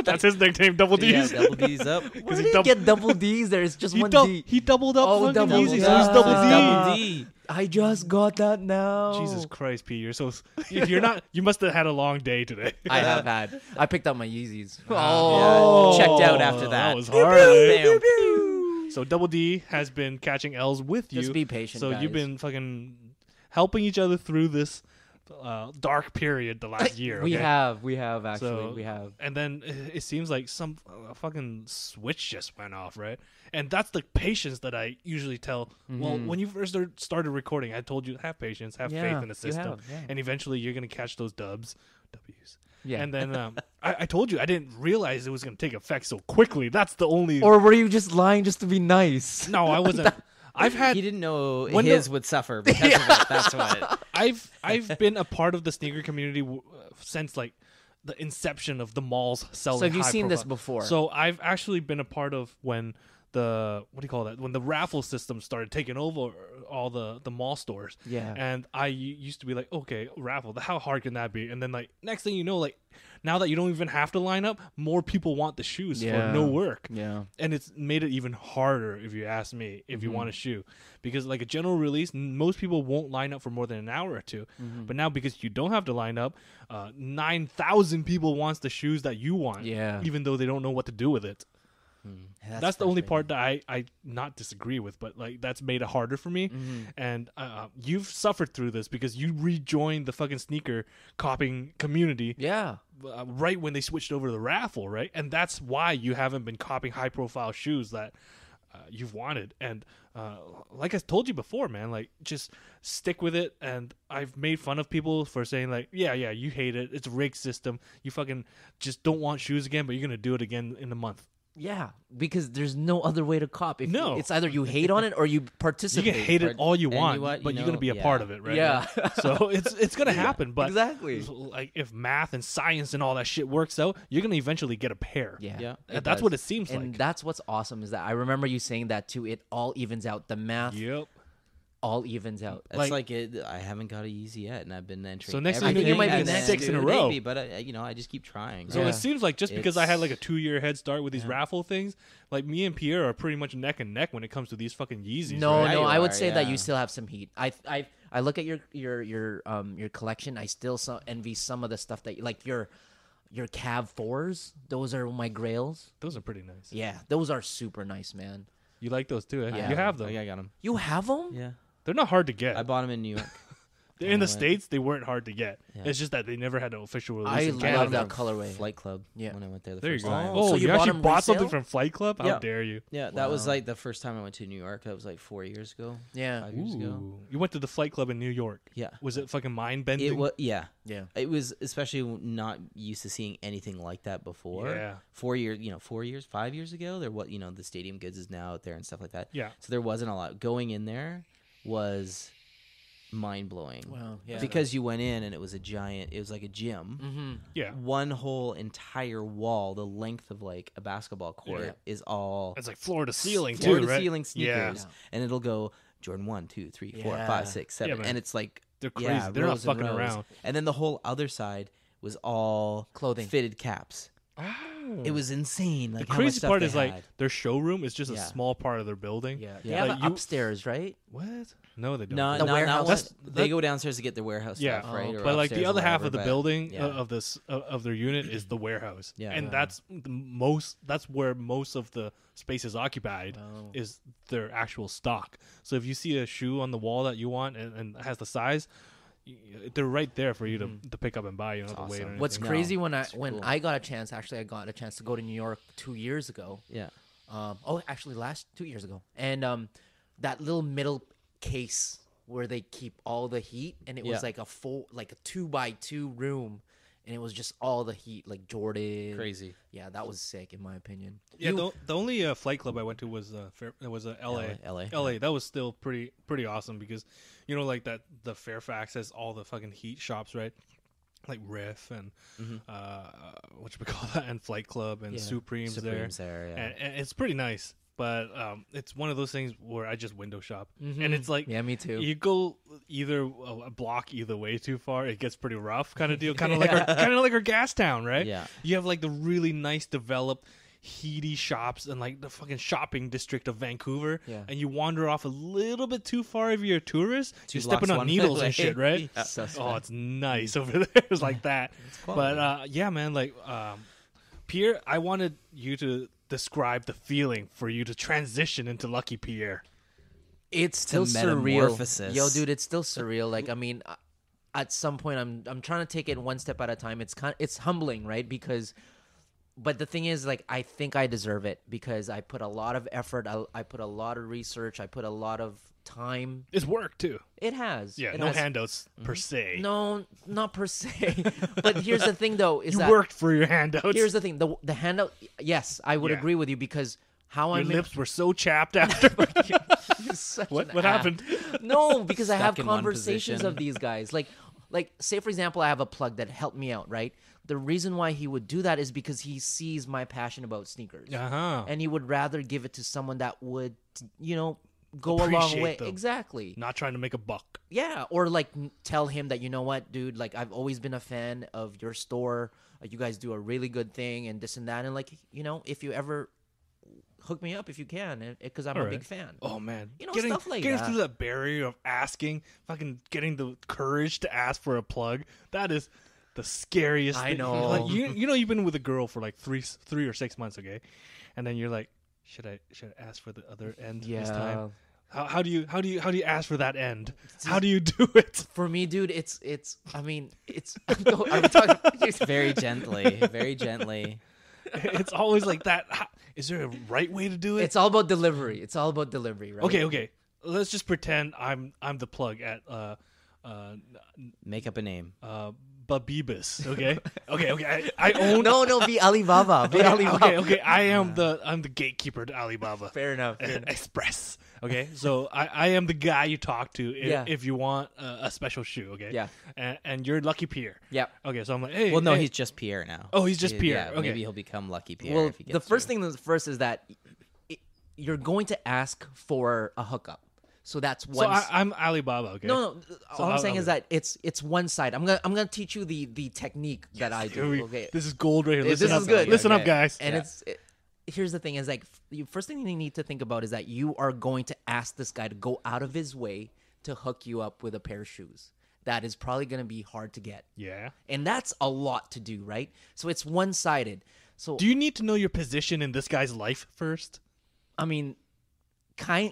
That's his nickname, Double D's. Yeah, double D's up. where did he get double D's? There's just one D. He doubled up fucking double Yeezy, D. so he's Double D. Double D. I just got that now. Jesus Christ, P, you're so. If you're not, you must have had a long day today. I have had. I picked up my Yeezys. Oh, checked out after that. That was hard. eh? Pew, pew. So Double D has been catching L's with you. Just be patient, So guys. you've been fucking helping each other through this dark period the last year. We okay? have actually. So- We have. And then it seems like some fucking switch just went off, right? And that's the patience that I usually tell. Well, when you first started recording, I told you, have patience, have faith in the you system. have, yeah. And eventually you're going to catch those W's. Yeah. And then I told you, I didn't realize it was going to take effect so quickly. That's the only... Or were you just lying just to be nice? No, I wasn't. I've had... He didn't know When his would suffer because of it. That's what. I've been a part of the sneaker community since like the inception of the malls selling. So have you high seen this profile. before? So I've actually been a part of when what do you call that, when the raffle system started taking over all the mall stores. Yeah. And I used to be like, okay, raffle, how hard can that be? And then like next thing you know, like now that you don't even have to line up, more people want the shoes for no work. Yeah. And it's made it even harder, if you ask me, if you want a shoe. Because like a general release, most people won't line up for more than an hour or two. But now because you don't have to line up, 9,000 people wants the shoes that you want. Yeah. Even though they don't know what to do with it. That's the only part that I not disagree with, but like that's made it harder for me. And you've suffered through this because you rejoined the fucking sneaker copying community. Yeah. Right when they switched over to the raffle, right? And that's why you haven't been copying high profile shoes that you've wanted. And like I told you before, man, like just stick with it. And I've made fun of people for saying like, yeah, you hate it, it's a rigged system, you fucking just don't want shoes again, but you're gonna do it again in a month. Yeah, because there's no other way to cop. No. It's either you hate on it or you participate. You can hate it all you want, what, but you're going to be a part of it, right? Yeah. So it's going to happen. But exactly. like if math and science and all that shit works out, you're going to eventually get a pair. Yeah. And that's what it seems And like. that's what's awesome is that I remember you saying that too. It all evens out. The math Yep. all evens out. It's like I haven't got a Yeezy yet, and I've been entering. So next thing you know, you might be and next, 6 in a dude, row. maybe, but I just keep trying. So Yeah. it seems like just because I had like a 2-year head start with these raffle things, like me and Pierre are pretty much neck and neck when it comes to these fucking Yeezys. No, right? no, you I would are, say that yeah. you still have some heat. I look at your collection. I still envy some of the stuff that like your Cav 4s. Those are my grails. Those are pretty nice. Yeah, those are super nice, man. You like those too, eh? Yeah. You have them. I got them. You have them? Yeah, They're not hard to get. I bought them in New York. They're in the went. States, they weren't hard to get. Yeah. It's just that they never had an official release I in love Canada. that colorway. Flight Club. Yeah. when I went there the There you first go. time. Oh, So you you bought actually them bought something resale? from Flight Club? How Yeah. dare you? Yeah, that was Wow. like the first time I went to New York. That was like 4 years ago. Yeah. 5 years ago. Ooh. You went to the Flight Club in New York. Yeah, Was it fucking mind bending? it was. Yeah, Yeah. it was, especially not used to seeing anything like that before. Yeah. 4 years, 5 years ago, there the Stadium Goods is now out there and stuff like that. Yeah. So there wasn't a lot. Going in there was mind blowing. Wow. Yeah. Because you went in and it was like a gym. Mm-hmm. Yeah. One whole entire wall, the length of like a basketball court, Yeah. is all It's like floor to ceiling too, floor to right? ceiling sneakers, Yeah. and it'll go Jordan 1, 2, 3, 4, Yeah. 5, 6, 7, man. and it's like They're crazy. They're not rows and fucking rows. around. And then the whole other side was all Clothing. fitted caps. It was insane. Like The how much crazy stuff part they is like had. their showroom is just a Yeah. small part of their building. Yeah. They Yeah. have Like an upstairs, right? What? No, they don't. No, The not warehouse- what- they that- go downstairs to get their warehouse Yeah. stuff, right? Oh, Or But like the upstairs or other half whatever, of the but- building yeah. of this of their unit is the warehouse. Yeah. And Yeah. that's the most. That's where most of the space is occupied. Wow. Is their actual stock. So if you see a shoe on the wall that you want and has the size, they're right there for you to pick up and buy. You don't have to wait. Or awesome. anything. What's No, crazy when it's when cool. I got a chance, actually, I got a chance to go to New York 2 years ago. Yeah. Actually, last 2 years ago, and that little middle case where they keep all the heat, and it Yeah. was like a 2x2 room, and it was just all the heat, like Jordan. Crazy. Yeah, that was sick in my opinion. Yeah, the only flight club I went to was LA. LA. That was still pretty awesome because like that the Fairfax has all the fucking heat shops, right? Like Riff and what should we call that, and Flight Club and Yeah. Supreme's Supreme's there, there, yeah. and it's pretty nice. But it's one of those things where I just window shop, and it's like Yeah, me too. You go either a block either way too far, it gets pretty rough, kind of deal, kind of like our gas town, right? Yeah. You have like the really nice developed heaty shops and like the fucking shopping district of Vancouver, Yeah. and you wander off a little bit too far if you're a tourist. You're blocks stepping on one needles way. and shit, right? Yeah. Suspect. Oh, it's nice over there. It's like that. But yeah, man, like Pierre, I wanted you to describe the feeling for you to transition into Lucky Pierre. It's still surreal. metamorphosis. Yo, dude, it's still surreal. Like, I mean, at some point, I'm trying to take it one step at a time. It's humbling, right? But the thing is, like, I think I deserve it because I put a lot of effort. I put a lot of research. I put a lot of time. It's work too. It has. Yeah, It no has. handouts per se. No, not per se. But here's the thing, though, is You that worked for your handouts. here's the thing. The handout. Yes, I would Yeah. agree with you because how Your I'm lips were so chapped after. such what an what ass. happened? No, because I have Stuck in one conversations position. of these guys. Like, like, say for example, I have a plug that helped me out, right? The reason why he would do that is because he sees my passion about sneakers, and he would rather give it to someone that would, go a long Appreciate way. them. Exactly. Not trying to make a buck. Yeah, or like tell him that, you know what, dude, like I've always been a fan of your store. You guys do a really good thing and this and that, and like, if you ever hook me up if you can, because I'm a big fan. Oh man, stuff like getting that. through that barrier of asking, fucking getting the courage to ask for a plug. That is the scariest. I thing. know. Like, you've been with a girl for like three or 6 months, okay, and then you're like, should I ask for the other end this time? How do you ask for that end? How do you do it? For me, dude, it's. I mean, it's. Are we talking? Very gently, very gently. It's always like that. Is there a right way to do it? It's all about delivery. It's all about delivery, right? Okay. Let's just pretend I'm the plug at Make up a name. Babibus. Okay. I own. No, be Alibaba. Be Alibaba. Okay. I'm the gatekeeper to Alibaba. Fair enough. Express. Okay, so I am the guy you talk to Yeah. if you want a special shoe. Okay. Yeah. And you're Lucky Pierre. Yeah. Okay, so I'm like, hey. Well, no, hey. he's just Pierre now. Oh, he's just Pierre. Yeah, Okay. maybe he'll become Lucky Pierre. Well, if he gets the first through. thing first is that you're going to ask for a hookup. So that's one. So I'm Alibaba. Okay. No. So All I'm saying I'll- is that it's one side. I'm gonna teach you the technique that I do. Okay. This is gold right here. This Listen is up. good. Listen up, Okay. guys. And here's the thing is like first thing you need to think about is that you are going to ask this guy to go out of his way to hook you up with a pair of shoes. That is probably going to be hard to get. Yeah. And that's a lot to do, right? So it's one-sided. So Do you need to know your position in this guy's life first? I mean,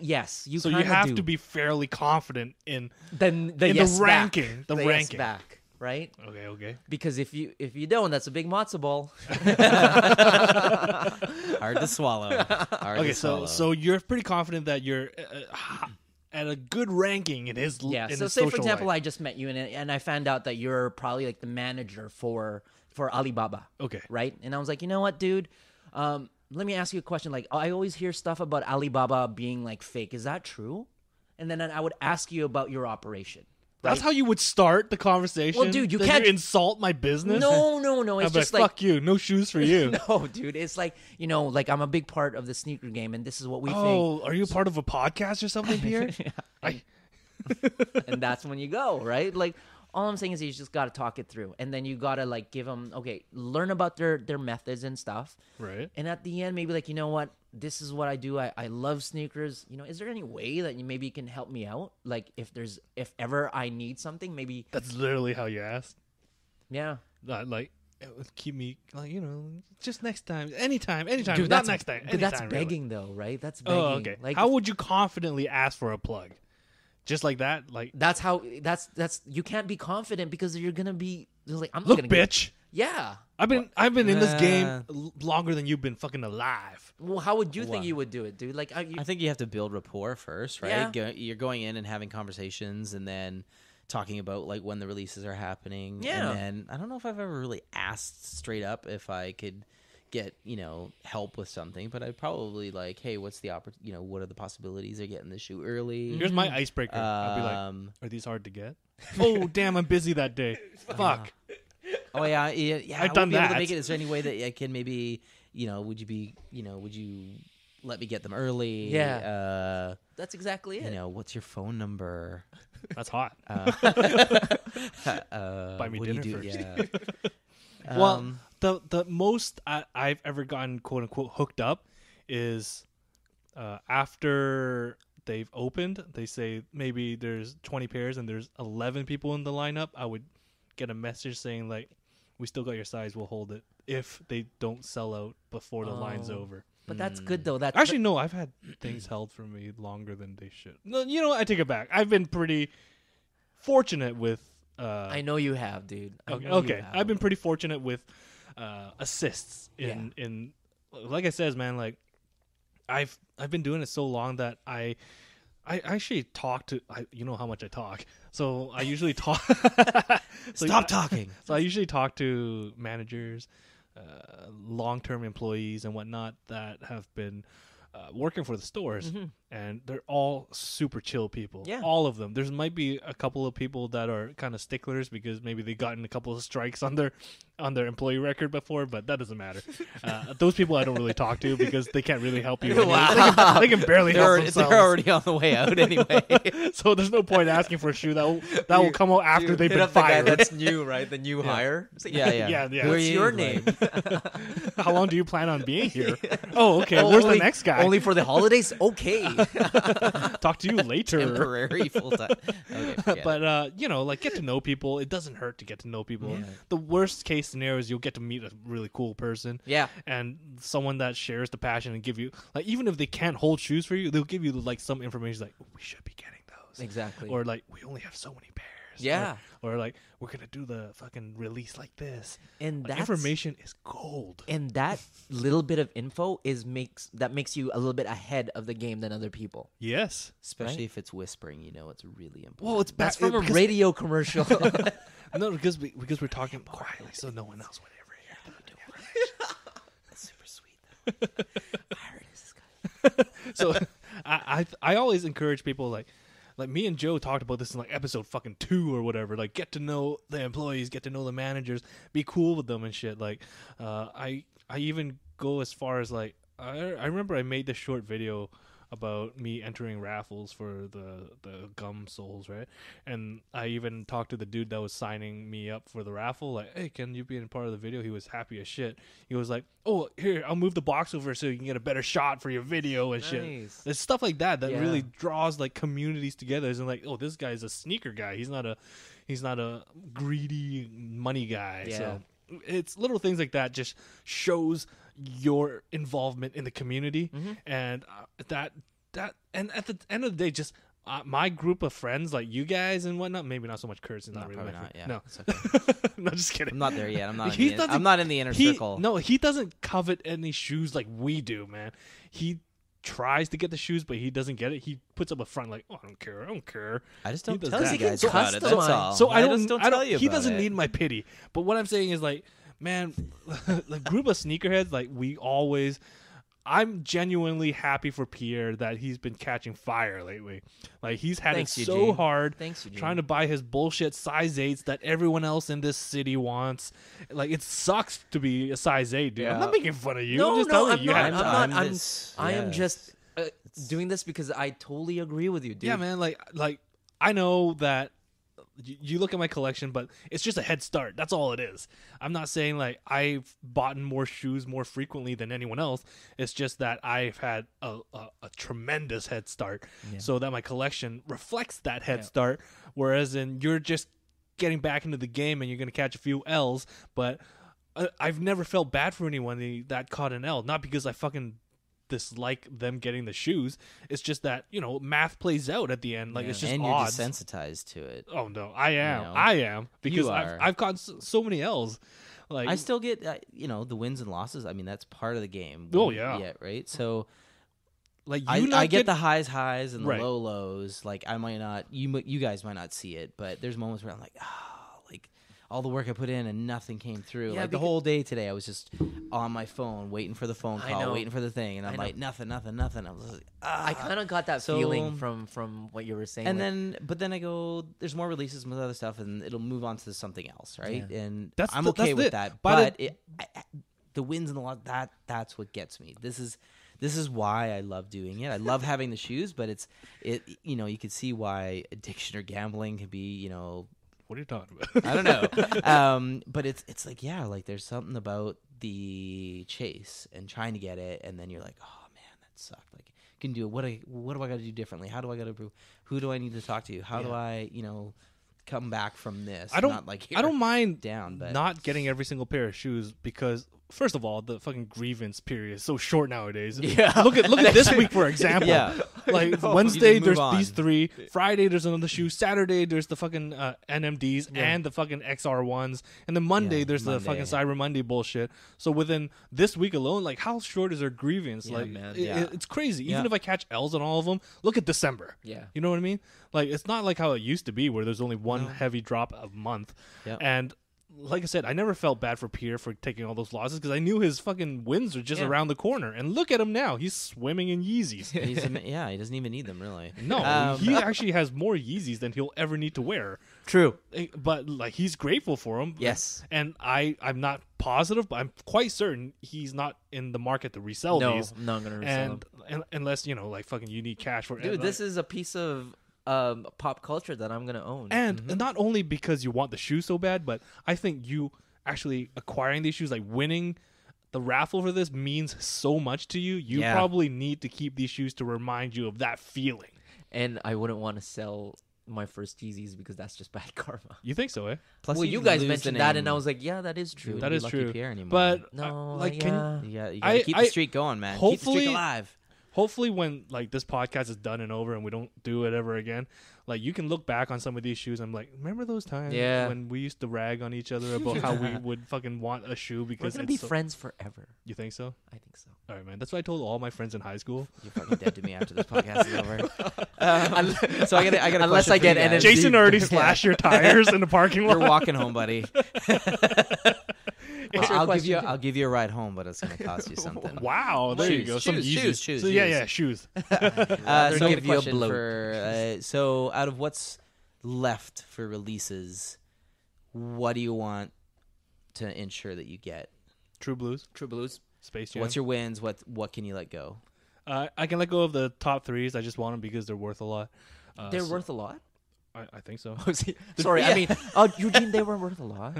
yes, you So you kinda have do. to be fairly confident in. then in yes the ranking, back. the yes ranking. back, right? Okay. Because if you don't, that's a big matzo ball. Hard to swallow. Hard Okay, to swallow. so you're pretty confident that you're at a good ranking in his Yeah. in So his say for social example, life. I just met you and I found out that you're probably like the manager for Alibaba. Okay. Right? And I was like, you know what, dude? Let me ask you a question. Like, I always hear stuff about Alibaba being like fake. Is that true? And then I would ask you about your operation. That's how you would start the conversation. Well, dude, you Then can't- insult my business. No. I'd It's be just like, like fuck you. No shoes for you. no, dude. It's like like I'm a big part of the sneaker game, and this is what we think. Oh, are you part of a podcast or something, Pierre? And that's when you go, right? Like, all I'm saying is you just got to talk it through, and then you got to like give them, learn about their methods and stuff, Right. and at the end maybe like, you know what, this is what I do. I love sneakers. Is there any way that you can help me out? Like if ever I need something, maybe. That's literally how you asked. Yeah. Like, it would keep me, like, just next time, anytime, Dude, not that's next time. But that's anytime, really. begging though, right? That's begging. Oh, okay. Like, How would you confidently ask for a plug? Just like that? Like, that's how that's you can't be confident because you're gonna be like, I'm not look, gonna get- bitch. Yeah. I've been in this game Nah. longer than you've been fucking alive. Well, how would you think Wow. you would do it, dude? Like, I think you have to build rapport first, right? Yeah. You're going in and having conversations, and then talking about like when the releases are happening. Yeah. And then I don't know if I've ever really asked straight up if I could get help with something, but I'd probably like, hey, what's the what are the possibilities of getting the shoe early? Here's my icebreaker. I'd be like, are these hard to get? Oh, damn, I'm busy that day. Fuck. Oh yeah. I've I done wouldn't be able to that. make it. Is there any way that I can maybe, would you let me get them early? Yeah. That's exactly it. What's your phone number? That's hot. Buy me What do you dinner do? first. Yeah. Well, the most I've ever gotten quote unquote hooked up is after they've opened. They say maybe there's 20 pairs and there's 11 people in the lineup. I would get a message saying like, "We still got your size. We'll hold it." If they don't sell out before the line's over. But that's good though. That's Actually, no. I've had things held for me longer than they should. No, you know what? I take it back. I've been pretty fortunate with. I know you have, dude. I know you Okay, have. I've been pretty fortunate with assists in like I says, man. Like I've been doing it so long that I actually talk to. You know how much I talk, so I usually talk. Stop talking. So I usually talk to managers, long-term employees, and whatnot that have been working for the stores, and they're all super chill people. Yeah. All of them. There might be a couple of people that are kind of sticklers because maybe they gotten a couple of strikes on their employee record before, but that doesn't matter. Those people I don't really talk to because they can't really help you. Wow. They can barely help themselves. They're already on the way out anyway. So there's no point asking for a shoe that will come out after they've Hit been up the guy fired. that's new, right? The new hire. It's like, Yeah. Who are What's you? your Like, name? How long do you plan on being here? Oh, okay. Oh, Where's the only- next guy? Only for the holidays? Okay. Talk to you later. temporary, full time. Okay, forget it. But like get to know people. It doesn't hurt to get to know people. Yeah. The worst case scenario is you'll get to meet a really cool person. Yeah. And someone that shares the passion and give you like even if they can't hold shoes for you, they'll give you like some information like we should be getting those. Exactly. Or like we only have so many pairs. Yeah. Or like we're gonna do the fucking release like this. And Like, that's information is gold. And that little bit of info makes you a little bit ahead of the game than other people. Yes. Especially right? if it's whispering, it's really important. Well, it's That's bad from a because- radio commercial. No, because we're talking quietly, so no one else would ever hear. That's super sweet. I heard this guy. So I always encourage people like me and Joe talked about this in like episode fucking 2 or whatever. Like get to know the employees, get to know the managers, be cool with them and shit. Like I even go as far as like I remember I made this short video about me entering raffles for the gum soles, right? And I even talked to the dude that was signing me up for the raffle, like, hey, can you be in part of the video? He was happy as shit. He was like, oh, here, I'll move the box over so you can get a better shot for your video and shit. Nice. There's stuff like that Yeah. really draws like communities together. And like, oh, this guy's a sneaker guy. He's not a greedy money guy. Yeah. So it's little things like that just shows your involvement in the community, and that and at the end of the day, just my group of friends, like you guys and whatnot. Maybe not so much Kurt's, not really. Probably my not. friend. Yeah. No, It's okay. no, just kidding. I'm not there yet. He doesn't- I'm not in the inner circle. No, he doesn't covet any shoes like we do, man. He tries to get the shoes, but he doesn't get it. He puts up a front like, oh, I don't care. I just He don't does tell that. you He guys can about it. That's customize. all. So I just don't tell you he about doesn't it. need my pity. But what I'm saying is like, man, the group of sneakerheads, like I'm genuinely happy for Pierre that he's been catching fire lately. Like he's had Thanks, it so Eugene. hard Thanks, Eugene. trying to buy his bullshit size 8s that everyone else in this city wants. Like it sucks to be a size 8, dude. I'm Yeah. not making fun of you. No, I'm just no, telling I'm you. You not. had I'm time. not. I am Yes. just doing this because I totally agree with you, dude. Yeah, man. Like I know that you look at my collection, but it's just a head start. That's all it is. I'm not saying like I've bought more shoes more frequently than anyone else. It's just that I've had a tremendous head start, so that my collection reflects that head start. Whereas you're just getting back into the game and you're going to catch a few L's, but I've never felt bad for anyone that caught an L. Not because I fucking dislike them getting the shoes. It's just that math plays out at the end. Like it's just and odds. you're desensitized to it. Oh no, I am. know. I am because You are. I've caught so many L's. Like I still get the wins and losses. I mean, that's part of the game. Oh, yeah. Yeah, right. So like I get the highs and the Right. low lows. Like I might not, you guys might not see it, but there's moments where I'm like, like all the work I put in and nothing came through. Yeah, Like the becau- whole day today, I was just on my phone waiting for the phone I call, know. waiting for the thing, and I'm I know. like nothing. I was like, I kind of got that So- feeling from what you were saying. and like, then I go, there's more releases with other stuff, and it'll move on to something else, right? Yeah. And That's I'm the- okay that's with it. that. But But the wins and the loss, that's what gets me. This is why I love doing it. I love having the shoes, but you could see why addiction or gambling can be, What are you talking about? I don't know. But it's like, yeah, like there's something about the chase and trying to get it, and then you're like, oh man, that sucked. Like, can do it. What do I got to do differently? How do I got to improve? Who do I need to talk to? How do I, come back from this? I don't Not like I don't mind down, but not getting every single pair of shoes because first of all, the fucking grievance period is so short nowadays. Yeah. Look at this week for example. Yeah. Like know. Wednesday You just there's move these on. 3. Friday there's another shoe. Saturday there's the fucking NMDs and the fucking XR1s. And then Monday Yeah, there's the fucking Monday. Cyber Monday bullshit. So within this week alone, like how short is our grievance? Yeah, like man. it's crazy. Even Yeah. if I catch L's on all of them, look at December. yeah. You know what I mean? Like it's not like how it used to be where there's only one heavy drop a month. Yep. And like I said, I never felt bad for Pierre for taking all those losses because I knew his fucking wins are just around the corner. And look at him now; he's swimming in Yeezys. He doesn't even need them really. No, he actually has more Yeezys than he'll ever need to wear. True. But like he's grateful for them. Yes. And I'm not positive, but I'm quite certain he's not in the market to resell these. No, I'm not gonna resell them. And unless like fucking you need cash for it. Dude, this is a piece of pop culture that I'm gonna own. And not only because you want the shoe so bad, but I think you actually acquiring these shoes, like winning the raffle for this, means so much to you. You probably need to keep these shoes to remind you of that feeling. And I wouldn't want to sell my first Yeezys because that's just bad karma. You think so, eh? Plus, Well, you guys mentioned that, and I was like, yeah, that is true. That is true. Pierre anymore. But No, like, yeah. you gotta keep the streak going, man. Keep the Hopefully- streak alive. hopefully when like this podcast is done and over and we don't do it ever again, like you can look back on some of these shoes and I'm like, remember those times when we used to rag on each other about how we would fucking want a shoe because we're gonna be friends forever. You think so? I think so. All right, man. That's what I told all my friends in high school. You're fucking dead to me after this podcast is over. So I got Unless I get energy. Jason already slashed your tires in the parking lot. You're walking home, buddy. What's your question? I'll give you a ride home, but it's gonna cost you something. Wow, there you go. Some Yeezys. Shoes. So yeah, shoes. So I give have a you a question bloat. for so out of what's left for releases, what do you want to ensure that you get? True Blues, True Blues. Space Jam. What's your wins? What can you let go? I can let go of the top threes. I just want them because they're worth a lot. They're worth a lot. I think so. Sorry, I mean, Eugene, they were worth a lot.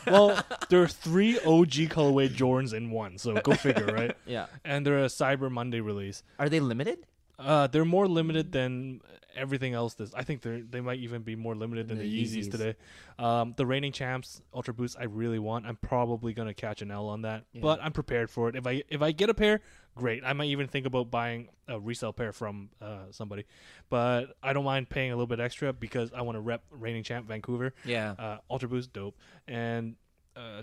Well, there are 3 OG colorway Jordans in one, so go figure, right? Yeah. And they're a Cyber Monday release. Are they limited? They're more limited than everything else. I think they might even be more limited than the Yeezys today. The reigning champs Ultra Boost I really want. I'm probably gonna catch an L on that, but I'm prepared for it. If I get a pair, great. I might even think about buying a resale pair from somebody, but I don't mind paying a little bit extra because I want to rep reigning champ Vancouver. Yeah. Ultra Boost dope, and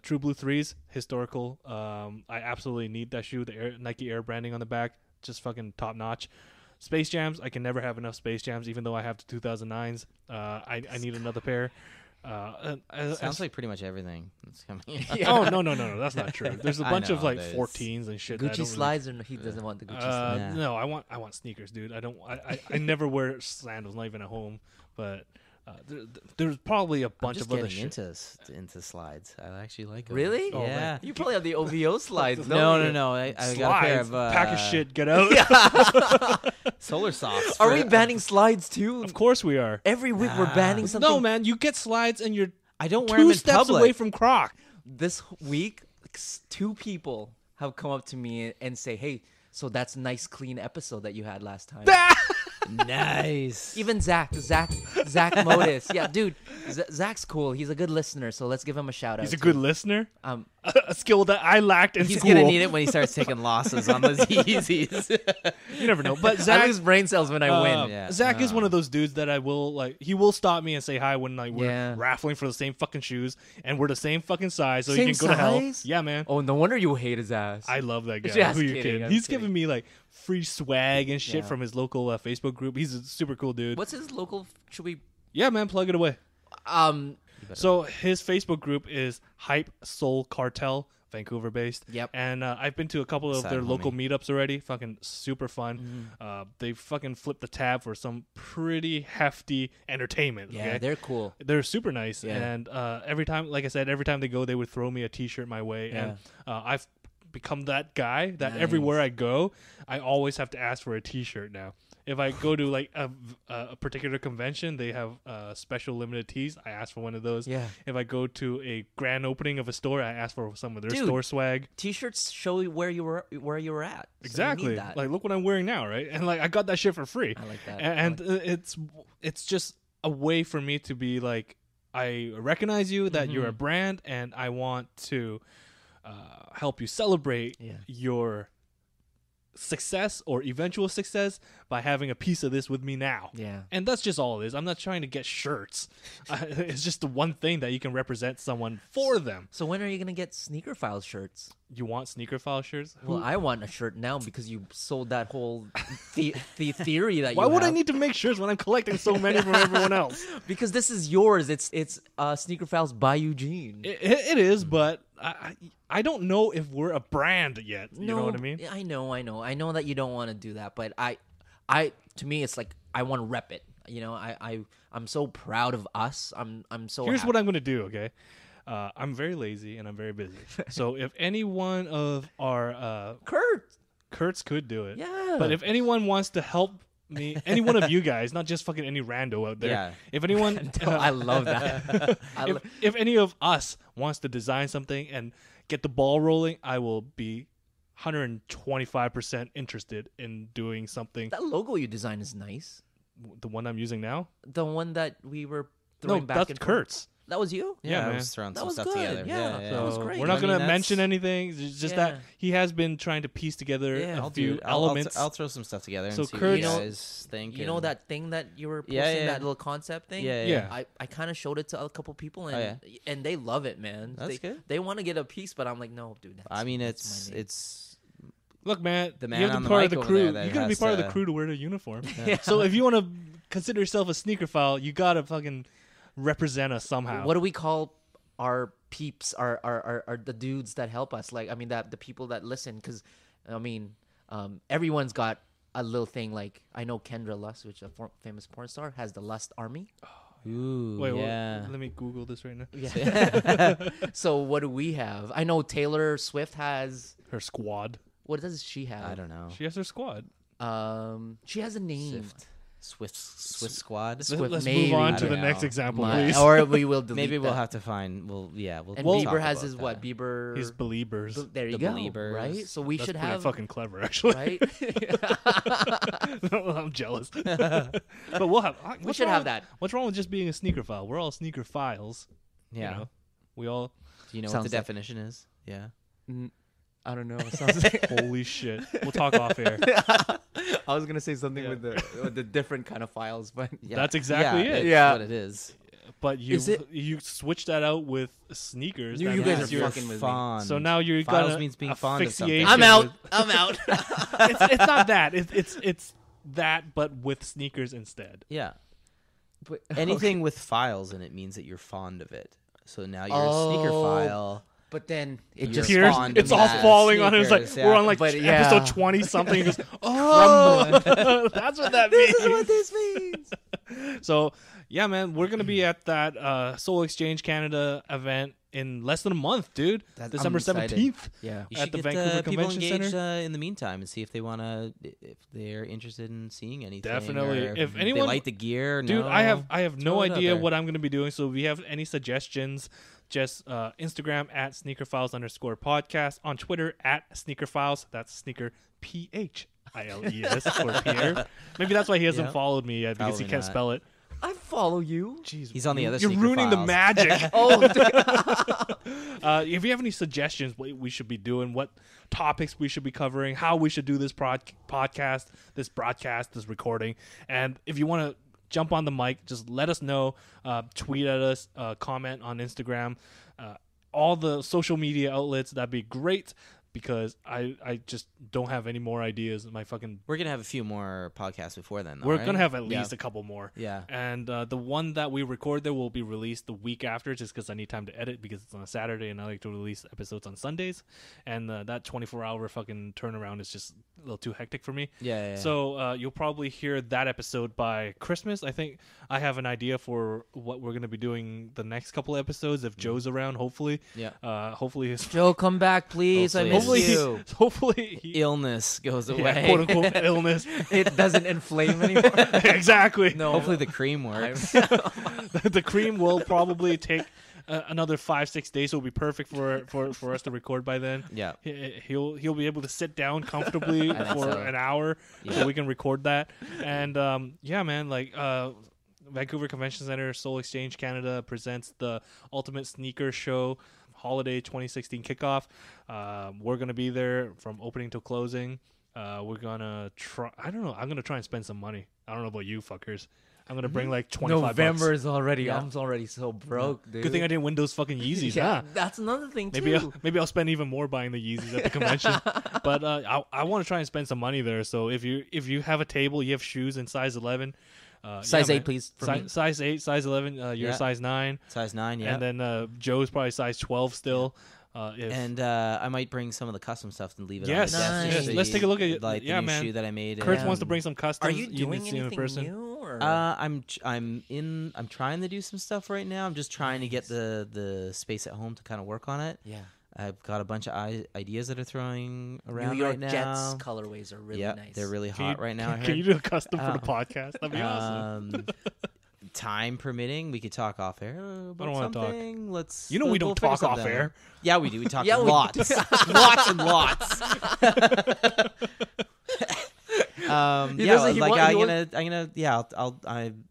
True Blue 3s historical. I absolutely need that shoe. The Nike Air branding on the back, just fucking top notch. Space Jams, I can never have enough Space Jams, even though I have the 2009s. I need another pair. Sounds like pretty much everything that's coming. Oh no, that's not true. There's a bunch of like there's 14s and shit. that I Gucci don't slides, or he doesn't want the Gucci slides. Yeah. No, I want sneakers, dude. I never wear sandals, not even at home. But there's probably a bunch I'm just of other getting shit. into slides. I actually like them. Really? Oh, Yeah. man. You probably have the OVO slides. No. I got a pair of Pack of shit. Get out. Solar Softs. Are we banning slides too? Of course we are. Every week we're banning something. No, man, you get slides and you're I don't wear them 2 in steps public. away from Croc. This week, 2 people have come up to me and say, "Hey, so that's a nice clean episode that you had last time." Nice. Even Zach Modis. Yeah, dude, Zach's cool. He's a good listener, so let's give him a shout out. He's a good listener. Um, A skill that I lacked in He's school. gonna need it when he starts taking losses on those Yeezys. You never know. But I Zach, lose brain cells when I win. Yeah. Zach is one of those dudes that I will like. He will stop me and say hi when like we're Yeah. raffling for the same fucking shoes and we're the same fucking size, so Same you can go to hell. size? Yeah, man. Oh, no wonder you hate his ass. I love that guy. Just Who you kidding, kidding? I'm He's kidding. giving me like free swag and shit Yeah. from his local Facebook group. He's a super cool dude. What's his local? Should we? Yeah, man, plug it away. Um, So his Facebook group is Hype Soul Cartel, Vancouver based. Yep. And I've been to a couple of Sad their homie. local meetups already. Fucking super fun. They fucking flipped the tab for some pretty hefty entertainment. yeah, okay? they're cool. They're super nice. Yeah. And every time, like I said, every time they go, they would throw me a T-shirt my way. And I've become that guy that everywhere I go, I always have to ask for a T-shirt now. If I go to like a particular convention, they have special limited tees. I ask for one of those. Yeah. If I go to a grand opening of a store, I ask for some of their Dude, store swag. T-shirts show you where you were at. So you Exactly. need that. Like, look what I'm wearing now, right? And like, I got that shit for free. I like that. And it's just a way for me to be like, I recognize you that you're a brand, and I want to help you celebrate your success or eventual success by having a piece of this with me now. Yeah. And that's just all it is. I'm not trying to get shirts. It's just the one thing that you can represent someone for them. So when are you gonna get Sneaker Files shirts? You want sneaker file shirts? Well, I want a shirt now because you sold that whole the theory that Why you would I have. need to make shirts when I'm collecting so many from everyone else? Because this is yours. It's Sneaker Files by Eugene. It is, but I don't know if we're a brand yet. You know what I mean? I know that you don't want to do that, but I to me it's like I want to rep it. You know, I'm so proud of us. I'm so Here's happy. what I'm gonna do. Okay, I'm very lazy and I'm very busy. So if any one of our Kurt's could do it. Yeah. But if anyone wants to help me, any one of you guys, not just fucking any rando out there. Yeah. If anyone, I love that. if any of us wants to design something and get the ball rolling, I will be 125% interested in doing something. That logo you designed is nice. The one I'm using now? The one that we were No, throwing back that's and forth. Kurt's. That was you? Yeah, I man. was throwing That some was stuff good. together. Yeah, that was So great. we're not I mean, gonna that's- mention anything. It's just that he has been trying to piece together Yeah. a I'll few do it. elements. I'll throw some stuff together So and see Kurt's- what you guys think. You know and- that thing that you were posting, Yeah, yeah. that little concept thing? Yeah, yeah. I kind of showed it to a couple people, and Oh, yeah? and they love it, man. That's they, good. They want to get a piece, but I'm like, no, dude. That's, I mean, that's my name. it's Look, man, The you man have to on be the part of the mic over crew. there that You gotta be has part of the to- crew to wear the uniform. Yeah. So if you want to consider yourself a sneaker file, you gotta fucking represent us somehow. What do we call our peeps, our the dudes that help us? Like, I mean, that the people that listen, because I mean, everyone's got a little thing. Like, I know Kendra Lust, which is a famous porn star, has the Lust Army. ooh, Wait, yeah. let me Google this right now. Yeah. So what do we have? I know Taylor Swift has. Her squad. What does she have? I don't know. She has her squad. She has a name. Swift Squad. Swift, Let's maybe. move on I to the don't next know. example, My- please. or we will delete Maybe we'll that. have to find. And Well, Bieber talk has about his that. what? Bieber. His believers. There you The go. Beliebers. Right. So we That's should pretty have. fucking clever, actually. Right. I'm jealous. But we'll have. We should have that. What's wrong with just being a sneaker file? We're all sneaker files. Yeah. You know? We all. Do you know Sounds what the like- definition is? Yeah. I don't know. It sounds like Holy shit. We'll talk off air. I was gonna say something Yeah. with the different kind of files, but Yeah. That's exactly yeah, it. It's Yeah. what it is. But you Is it- you switch that out with sneakers. You that guys means are you're- fucking with me. fond. So now you're Files gonna means being fond of something. asphyxiation I'm out. with- I'm out. it's not that. It's that, but with sneakers instead. Yeah. But- Anything with files in it means that you're fond of it. So now you're a sneaker Oh. file. But then it You're just Tears, fond it's of all that. falling on him. It's like Sneakers, we're yeah. on like But yeah. episode 20 something. He goes, oh, that's what that means. This is what this means. So yeah, man, we're gonna be at that Soul Exchange Canada event in less than a month, dude. I'm December excited. 17th. Yeah. You At should the get Vancouver people Convention engaged Center? in the meantime and see if they want to, if they're interested in seeing anything. Definitely. or If they anyone- like the gear. Dude, no. I have no Throw it out idea there. what I'm gonna be doing. So if you have any suggestions, just Instagram at sneakerfiles_podcast, on Twitter at sneakerfiles. That's sneaker PHILES for Pierre. Maybe that's why he hasn't Yeah. followed me yet, because he Probably can't not. spell it. I follow you. Jeez, He's on the other You're Sneaker ruining the Files. magic. Oh, If you have any suggestions, what we should be doing, what topics we should be covering, how we should do this podcast, this broadcast, this recording, and if you want to jump on the mic, just let us know. Tweet at us, comment on Instagram, all the social media outlets. That'd be great, because I just don't have any more ideas. My fucking We're going to have a few more podcasts before then, though, we're right? gonna have at Yeah. least a couple more. Yeah. And the one that we record there will be released the week after, just because I need time to edit, because it's on a Saturday and I like to release episodes on Sundays. And that 24-hour fucking turnaround is just a little too hectic for me. Yeah. So you'll probably hear that episode by Christmas. I think I have an idea for what we're going to be doing the next couple episodes, if Joe's around, hopefully. Yeah. Hopefully his... Joe, come back, please. I miss Hopefully you. Hopefully he... Illness goes Yeah, away. quote-unquote illness. It doesn't inflame anymore. Exactly. No. Hopefully the cream works. The cream will probably take another 5-6 days. So it'll be perfect for us to record by then. Yeah. He'll be able to sit down comfortably I think for so. an hour, Yeah. so we can record that. And yeah, man, like Vancouver Convention Center, Soul Exchange Canada presents the Ultimate Sneaker Show Holiday 2016 kickoff. We're gonna be there from opening to closing. We're gonna try. I don't know. I'm gonna try and spend some money. I don't know about you fuckers. I'm gonna bring like 25 November bucks. is already. Yeah. I'm already so broke, dude. Good thing I didn't win those fucking Yeezys. Yeah, Huh? that's another thing too. Maybe I'll spend even more buying the Yeezys at the convention. But I want to try and spend some money there. So if you have a table, you have shoes in size 11. Size yeah, 8, man. please. For me. Size 8, size 11. You're Yeah. size 9. Size 9, yeah. And then Joe's probably size 12 still. And I might bring some of the custom stuff and leave it. Yes, on the desk Nice. just so let's you- take a look at it. like Yeah, the new man. shoe that I made. Kurt and, wants to bring some customs. Are you need doing to see him in anything person. new? Or? I'm trying to do some stuff right now. I'm just trying to get the space at home to kind of work on it. Yeah. I've got a bunch of ideas that are throwing around New York right now. Jets colorways are really Yep, nice. they're really Can hot you- right now. I Can heard. you do a custom for the Uh, podcast? That'd be awesome. Time permitting, we could talk off air about I don't wanna talk. something. Let's. You know we we'll don't figure talk off something out. air. Yeah, we do. We talk Yeah, we lots, do. lots and lots. He Yeah, doesn't- he like want- I'm he gonna, yeah.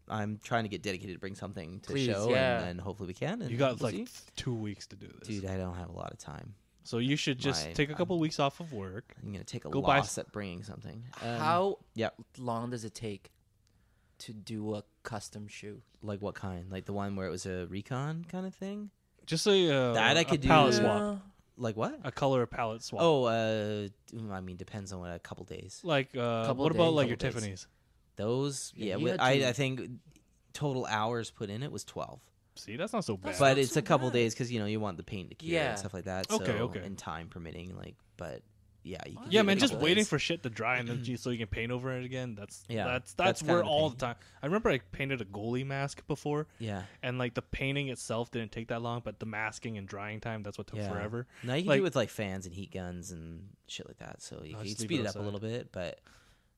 I'm trying to get dedicated to bring something to Please, show, yeah. and hopefully we can. And You got we'll like see. 2 weeks to do this. Dude, I don't have a lot of time. So you should just My- take a couple weeks off of work. I'm gonna take a Go buy loss at bringing something. How yeah. long does it take to do a custom shoe? Like what kind? Like the one where it was a recon kind of thing? Just say That I a could do. palette Yeah. swap, Like what? a color palette swap. Oh, I mean, depends on what, a couple days. Like Couple what about days, like your couple days. Tiffany's? Those, Yeah, yeah. you had I to- think total hours put in it was 12. See, that's not so bad. That's But not it's so a couple bad. days because you want the paint to cure Yeah. and stuff like that. Okay, so, okay. And time permitting, but yeah, you can yeah, do it man, a just couple waiting days. for shit to dry and then so you can paint over it again. That's Yeah, that's that's where kinda the all thing. the time. I remember I painted a goalie mask before, Yeah, and like the painting itself didn't take that long, but the masking and drying time, that's what took yeah. forever. Now you can Like- do it with like fans and heat guns and shit like that. So you I'll can just leave speed it it up a outside. little bit, but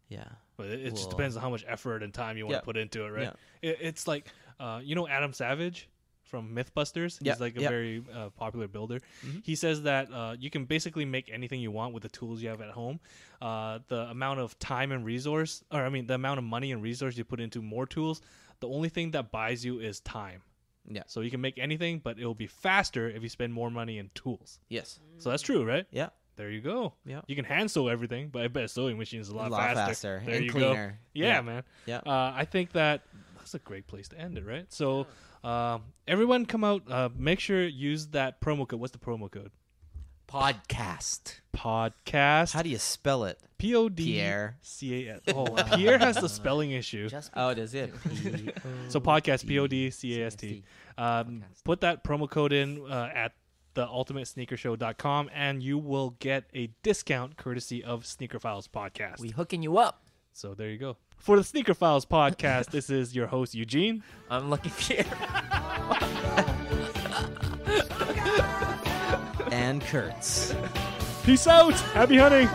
yeah. But it just Well, depends on how much effort and time you want yeah. to put into it, right? Yeah. It's like, Adam Savage from Mythbusters. Yeah, He's like a yeah. very popular builder. Mhm. He says that you can basically make anything you want with the tools you have at home. The amount of time and the amount of money and resource you put into more tools, the only thing that buys you is time. Yeah. So you can make anything, but it will be faster if you spend more money in tools. Yes. So that's true, right? Yeah. There you go. Yeah. You can hand sew everything, but I bet a sewing machine is a lot, faster. There and you cleaner. go. Yeah, man. Yeah. I think that's a great place to end it, right? So, everyone come out. Make sure use that promo code. What's the promo code? Podcast. Podcast. How do you spell it? Pierre. Oh, Pierre has the spelling issue. Just Oh, it is it. So podcast PODCAST. Put that promo code in at theultimatesneakershow.com and you will get a discount courtesy of Sneaker Files Podcast. we hooking you up. So there you go. For the Sneaker Files Podcast, this is your host Eugene. I'm Lucky Pierre. And Kurtz. Peace out. Happy hunting.